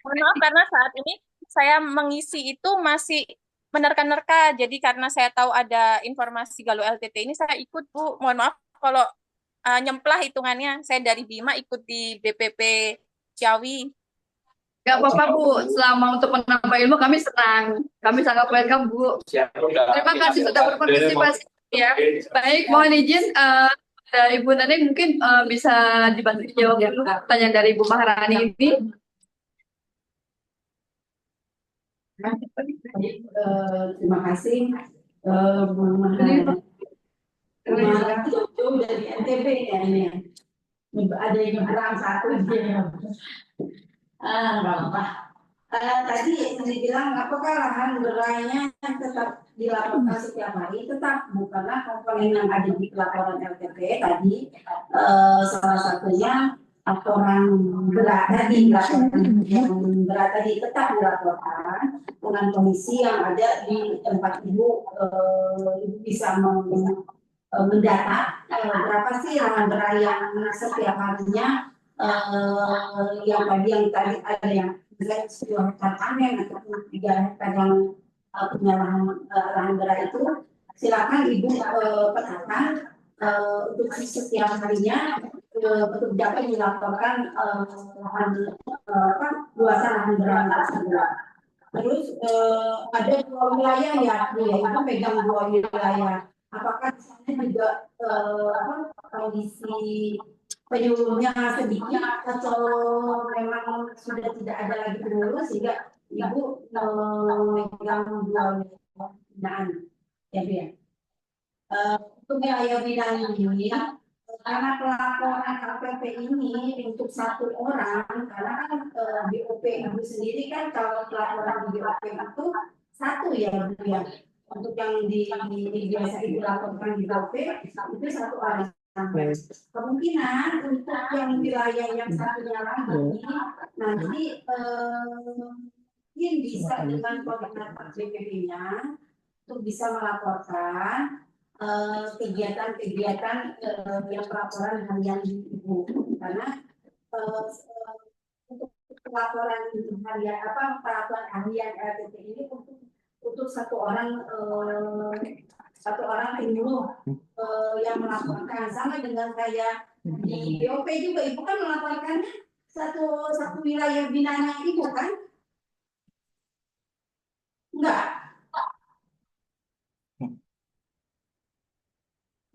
Mohon maaf karena saat ini saya mengisi itu masih menerka-nerka. Jadi karena saya tahu ada informasi Galuh LTT ini saya ikut Bu. Mohon maaf kalau nyemplah hitungannya. Saya dari Bima ikut di BPP Ciawi. Gak apa-apa Bu, selama untuk menambah ilmu kami senang. Kami sangat welcome Bu. Terima kasih sudah berpartisipasi ya. Baik, mohon izin Ibu Neneng mungkin bisa dibantu jawab dulu pertanyaan dari Ibu Maharani ini. Terima kasih Bu Maharani. Maharani jauh-jauh dari NTB ya ini. Ada yang nyebrang satu dia. Nggak apa. Tadi dibilang apakah lahan beranya tetap dilaporkan setiap hari? Tetap, bukanlah komponen yang ada di pelaporan LTP tadi salah satunya laporan berat tadi, yang berat tadi tetap dilaporkan dengan kondisi yang ada di tempat ibu bisa mendata berapa sih lahan berat yang setiap harinya yang tadi ada yang 10 hektar panen ataupun 3 hektar yang punya lahan berat itu, silakan ibu petakan untuk setiap harinya untuk dapat dilaporkan luasan lahan berat tersebut. Terus ada 2 wilayah ya, itu pegang 2 wilayah. Apakah di sana juga kondisi penyuluhnya sedikit atau memang sudah tidak ada lagi penyuluh sehingga ibu memegang 2 binaan ya Bu ya. Untuk biaya binaan ini karena pelaporan KPP ini untuk 1 orang, karena kan BOP ibu sendiri kan kalau pelaporan di BOP itu 1 ya Bu ya. Untuk yang biasa ibu laporkan di BOP itu 1 orang. Kemungkinan untuk yang wilayah yang satunya lagi nanti mungkin bisa dengan koordinator BPP-nya untuk bisa melaporkan kegiatan-kegiatan yang pelaporan harian ibu, karena untuk pelaporan harian pelaporan harian LTP ini untuk 1 orang penyuluh yang melaporkan, sama dengan kayak di BOP juga ibu kan melaporkannya satu wilayah binanya ibu kan? Enggak.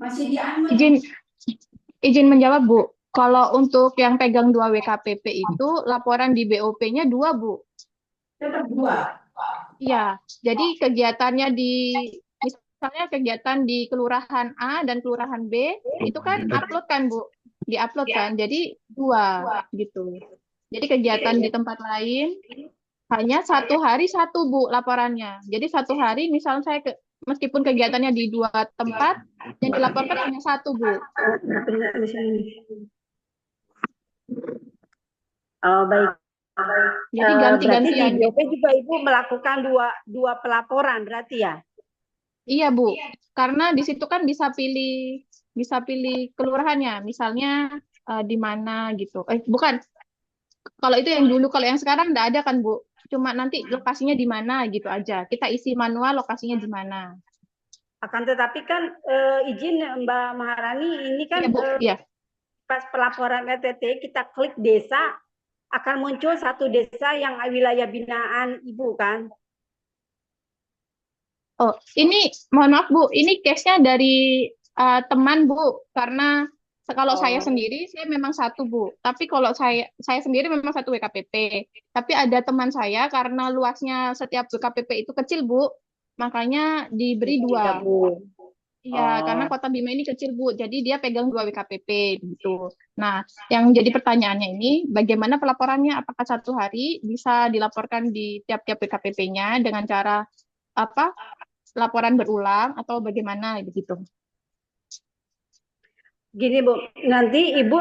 Masih Izin menjawab Bu. Kalau untuk yang pegang 2 WKPP itu laporan di BOP-nya 2 Bu. Tetap 2. Iya, jadi kegiatannya misalnya kegiatan di Kelurahan A dan Kelurahan B itu kan upload kan Bu, diupload kan, jadi 2 gitu. Jadi kegiatan di tempat lain hanya 1 hari 1 Bu laporannya. Jadi 1 hari misalnya saya meskipun kegiatannya di 2 tempat yang dilaporkan hanya 1 Bu. Oh baik. Jadi ganti-ganti di BOP juga ibu melakukan dua pelaporan berarti ya? Iya Bu, karena di situ kan bisa pilih kelurahannya, misalnya di mana gitu. Bukan, kalau itu yang dulu, kalau yang sekarang nggak ada kan Bu, cuma nanti lokasinya di mana gitu aja. Kita isi manual lokasinya di mana. Akan tetapi kan izin Mbak Maharani ini kan Iya, Bu. Iya. Pas pelaporan RTT kita klik desa akan muncul 1 desa yang wilayah binaan ibu kan? Oh, ini mohon maaf Bu, ini case-nya dari teman Bu, karena kalau saya sendiri saya memang 1 Bu, tapi kalau saya sendiri memang 1 WKPP, tapi ada teman saya karena luasnya setiap WKPP itu kecil Bu, makanya diberi 2. Iya, karena Kota Bima ini kecil Bu, jadi dia pegang 2 WKPP gitu. Nah, yang jadi pertanyaannya ini, bagaimana pelaporannya? Apakah 1 hari bisa dilaporkan di tiap-tiap WKPP-nya dengan cara laporan berulang atau bagaimana begitu? Gini Bu, nanti Ibu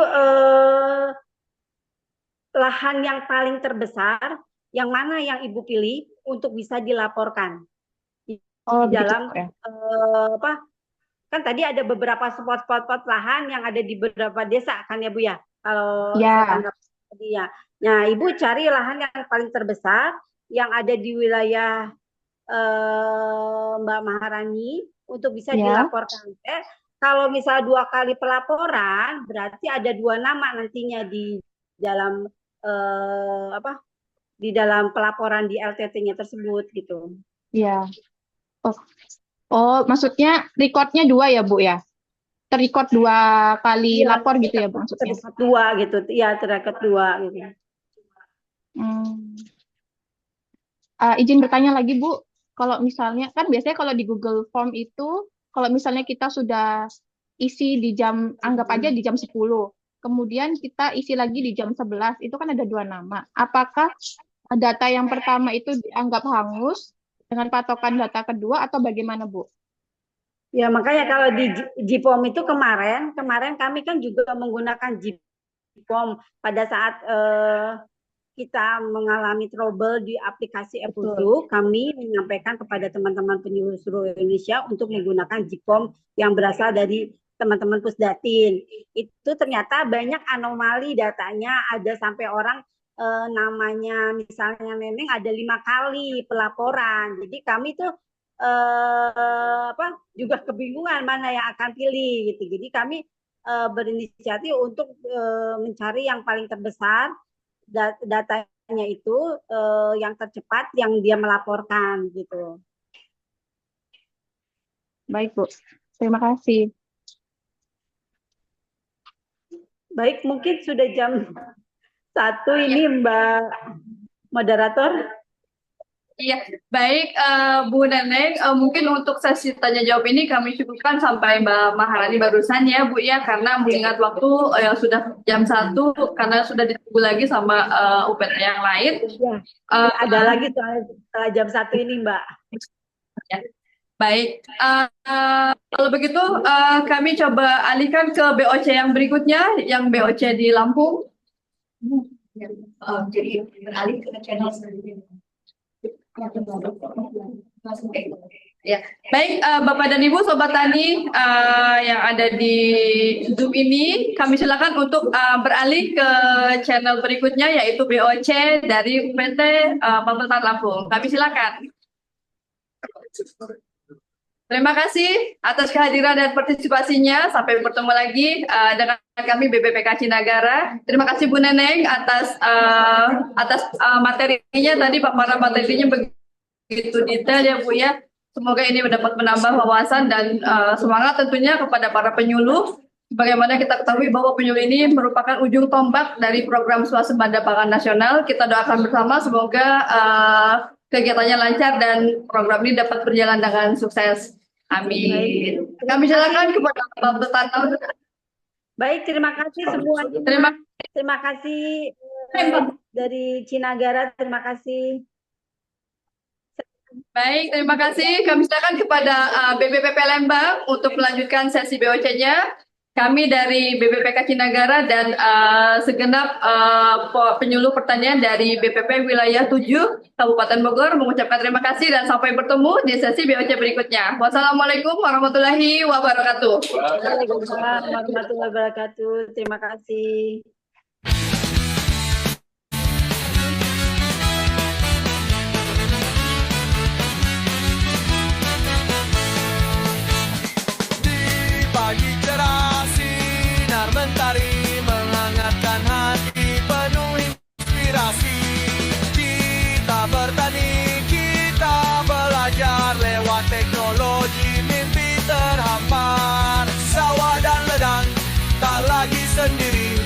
lahan yang paling terbesar, yang mana yang Ibu pilih untuk bisa dilaporkan di dalam kan tadi ada beberapa spot-spot lahan yang ada di beberapa desa kan ya Bu ya? Kalau saya tangkap tadi ya. Nah, Ibu cari lahan yang paling terbesar yang ada di wilayah Mbak Maharani untuk bisa dilaporkan. kalau misal 2 kali pelaporan, berarti ada 2 nama nantinya di dalam di dalam pelaporan di LTT-nya tersebut gitu. Iya. Oh, maksudnya recordnya 2 ya, Bu ya? Terrecord 2 kali Iya, lapor gitu ya, Bu, maksudnya? terrecord 2 gitu. Iya, terrecord 2 gitu. Izin bertanya lagi, Bu. Kalau misalnya, kan biasanya kalau di Google Form itu, kalau misalnya kita sudah isi di jam, anggap aja di jam 10, kemudian kita isi lagi di jam 11, itu kan ada 2 nama. Apakah data yang pertama itu dianggap hangus dengan patokan data kedua atau bagaimana, Bu? Ya, makanya kalau di JIPOM itu kemarin kami kan juga menggunakan JIPOM pada saat kita mengalami trouble di aplikasi Eputu, kami menyampaikan kepada teman-teman penyuluh seluruh Indonesia untuk menggunakan JIPOM yang berasal dari teman-teman Pusdatin. Itu ternyata banyak anomali datanya, ada sampai orang namanya misalnya Neneng ada 5 kali pelaporan. Jadi kami tuh juga kebingungan mana yang akan pilih gitu. Jadi kami berinisiatif untuk mencari yang paling terbesar datanya itu yang tercepat yang dia melaporkan gitu. Baik, Bu. Terima kasih. Baik, mungkin sudah jam 1 ini Mbak moderator. Iya, baik Bu Neneng, mungkin untuk sesi tanya jawab ini kami cukupkan sampai Mbak Maharani barusan ya Bu ya, karena mengingat waktu yang sudah jam 1 karena sudah ditunggu lagi sama UPT yang lain. Ya, ada lagi setelah jam 1 ini Mbak. Ya. Baik, kalau begitu kami coba alihkan ke BOC yang berikutnya, yang BOC di Lampung. Jadi beralih ke channel selanjutnya. Ya, baik Bapak dan Ibu Sobat Tani yang ada di Zoom ini, kami silakan untuk beralih ke channel berikutnya yaitu BOC dari UPT Pemerintahan Lampung. Kami silakan. Terima kasih atas kehadiran dan partisipasinya. Sampai bertemu lagi dengan kami BPPK Cinagara. Terima kasih Bu Neneng atas materinya tadi, paparan materinya begitu detail ya Bu ya. Semoga ini dapat menambah wawasan dan semangat tentunya kepada para penyuluh. Bagaimana kita ketahui bahwa penyuluh ini merupakan ujung tombak dari program swasembada pangan nasional. Kita doakan bersama semoga kegiatannya lancar dan program ini dapat berjalan dengan sukses. Amin. Kami silakan kepada Bapak Petana. Baik, terima kasih semuanya. Terima kasih dari Cinagara, terima kasih. Baik, terima kasih. Kami silakan kepada BPPP Lembang untuk melanjutkan sesi BOC-nya. Kami dari BPPK Cinagara dan segenap penyuluh pertanian dari BPP Wilayah 7 Kabupaten Bogor mengucapkan terima kasih dan sampai bertemu di sesi BOC berikutnya. Wassalamualaikum warahmatullahi wabarakatuh. Waalaikumsalam warahmatullahi wabarakatuh. Terima kasih. Pagi cerah sinar mentari menghangatkan hati penuh inspirasi. Kita bertani, kita belajar lewat teknologi, mimpi terhampar. Sawah dan ladang tak lagi sendiri,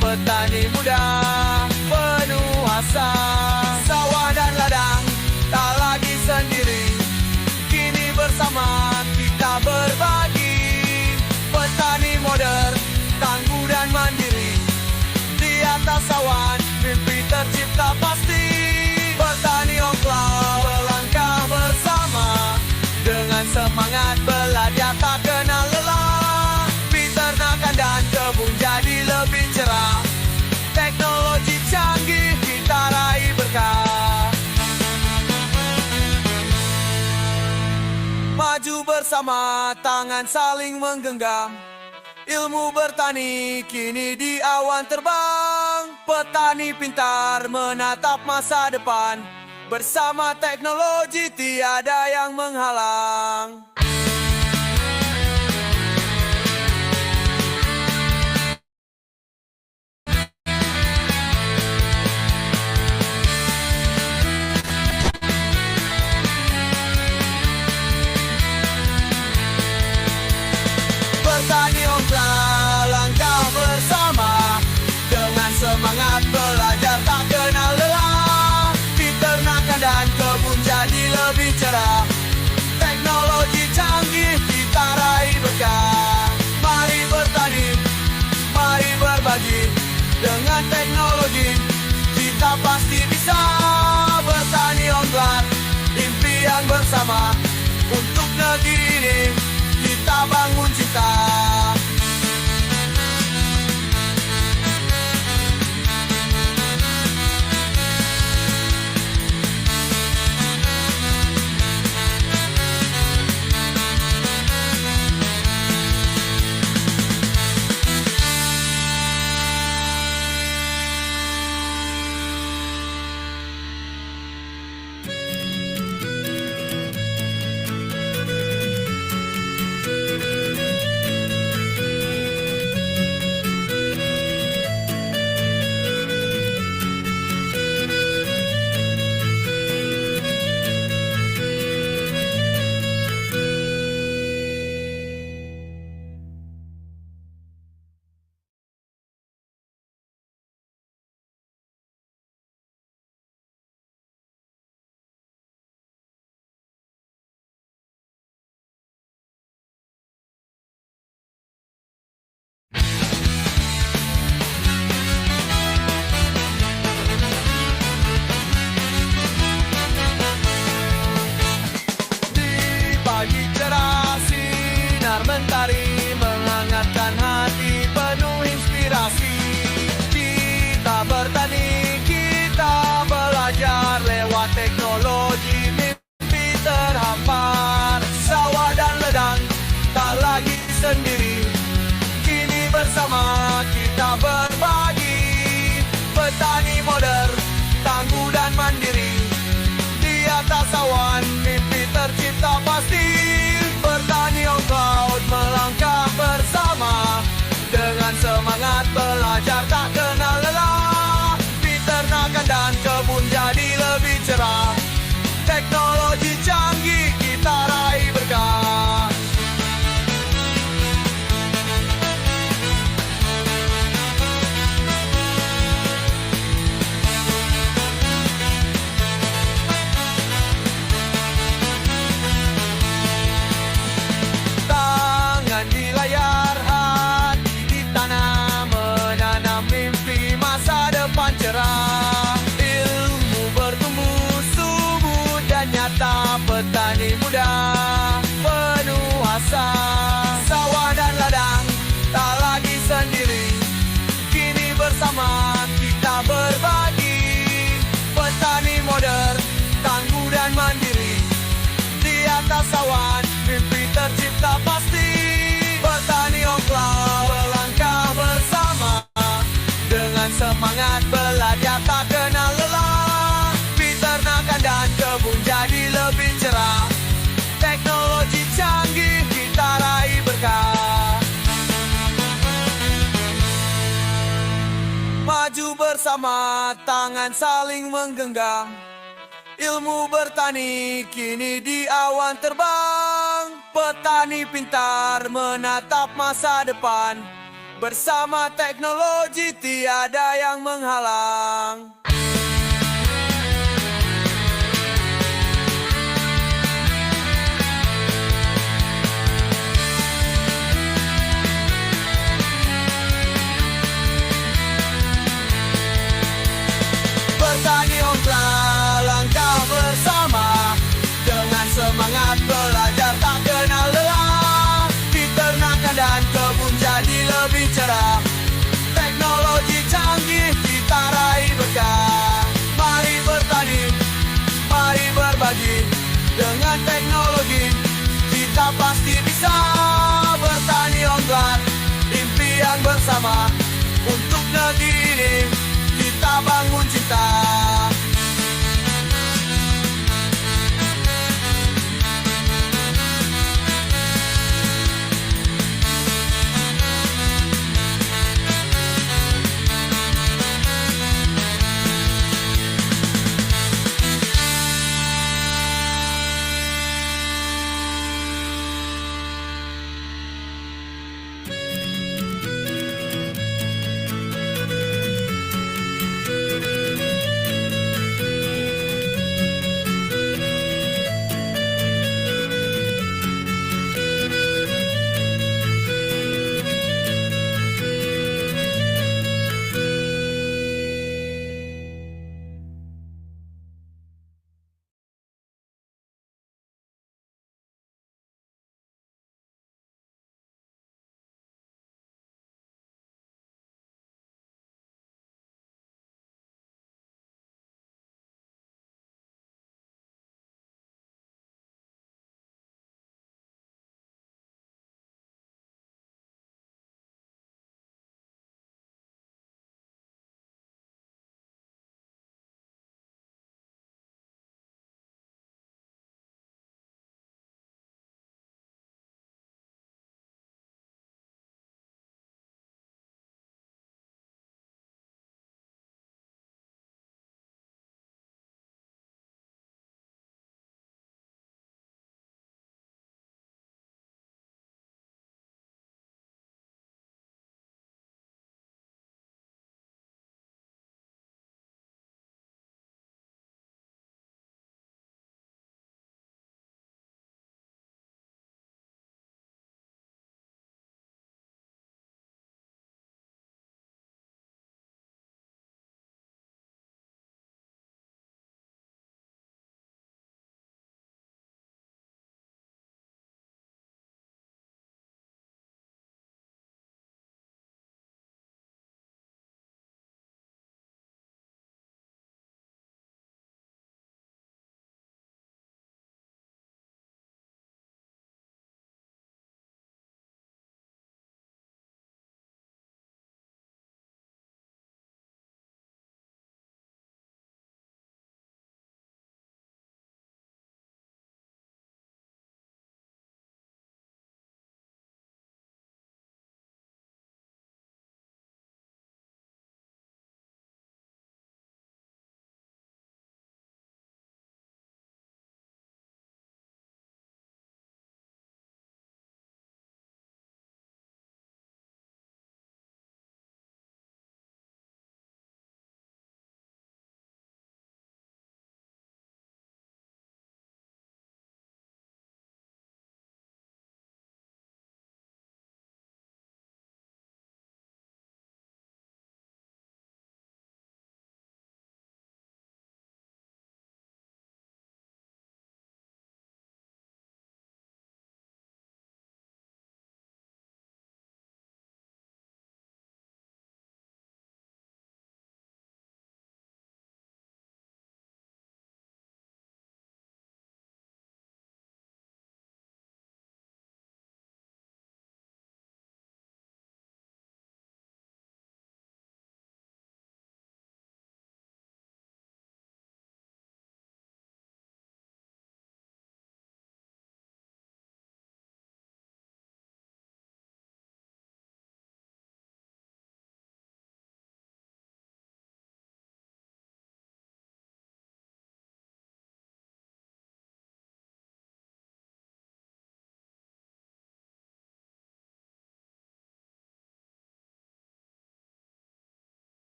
petani muda penuh asa. Sawah dan ladang tak lagi sendiri, kini bersama kita berbagi. Petani modern, tangguh dan mandiri, di atas awan mimpi tercipta pasti. Petani ongklau melangkah bersama, dengan semangat belajar tak kenal lelah. Peternakan dan kebun jadi lebih cerah, teknologi canggih kita raih berkah. Maju bersama, tangan saling menggenggam, ilmu bertani kini di awan terbang. Petani pintar menatap masa depan, bersama teknologi tiada yang menghalang. Petani ongklau langkah bersama, dengan semangat belajar tak kenal lelah. Peternakan dan kebun jadi lebih cerah, teknologi canggih kita raih berkah. Mari bertani, mari berbagi, dengan teknologi kita pasti bisa. Bertani ongklau, impian bersama, untuk negeri ini kita bangun cita. Pagi cerah sinar mentari menghangatkan hati penuh inspirasi. Kita bertani, kita belajar lewat teknologi, mimpi terhampar. Sawah dan ladang tak lagi sendiri, kini bersama kita berbagi. Petani modern, tangguh dan mandiri, di atas awan mimpi tercipta pasti. Petani ongklau melangkah bersama, dengan semangat belajar tak kenal lelah. Peternakan dan kebun jadi lebih cerah, teknologi canggih kita raih berkah. Tangan di layar, hati di tanah, menanam mimpi masa depan cerah. Ilmu bertumbuh subur dan nyata, petani muda penuh asa. Sawah dan ladang tak lagi sendiri, kini bersama kita berbagi. Petani modern, tangguh dan mandiri, di atas awan mimpi tercipta pasti. Petani ongklau melangkah bersama, dengan semangat belajar tak kenal lelah. Peternakan dan kebun jadi lebih cerah, teknologi canggih kita raih berkah. Maju bersama, tangan saling menggenggam, ilmu bertani kini di awan terbang. Petani pintar menatap masa depan, Bersama teknologi tiada yang menghalang. Bertani ontra langkah bersama, dengan semangat belajar tak kenal lelah. Peternakan dan kebun jadi lebih cerah, teknologi canggih kita raih berkah. Mari bertani, mari berbagi, dengan teknologi kita pasti bisa.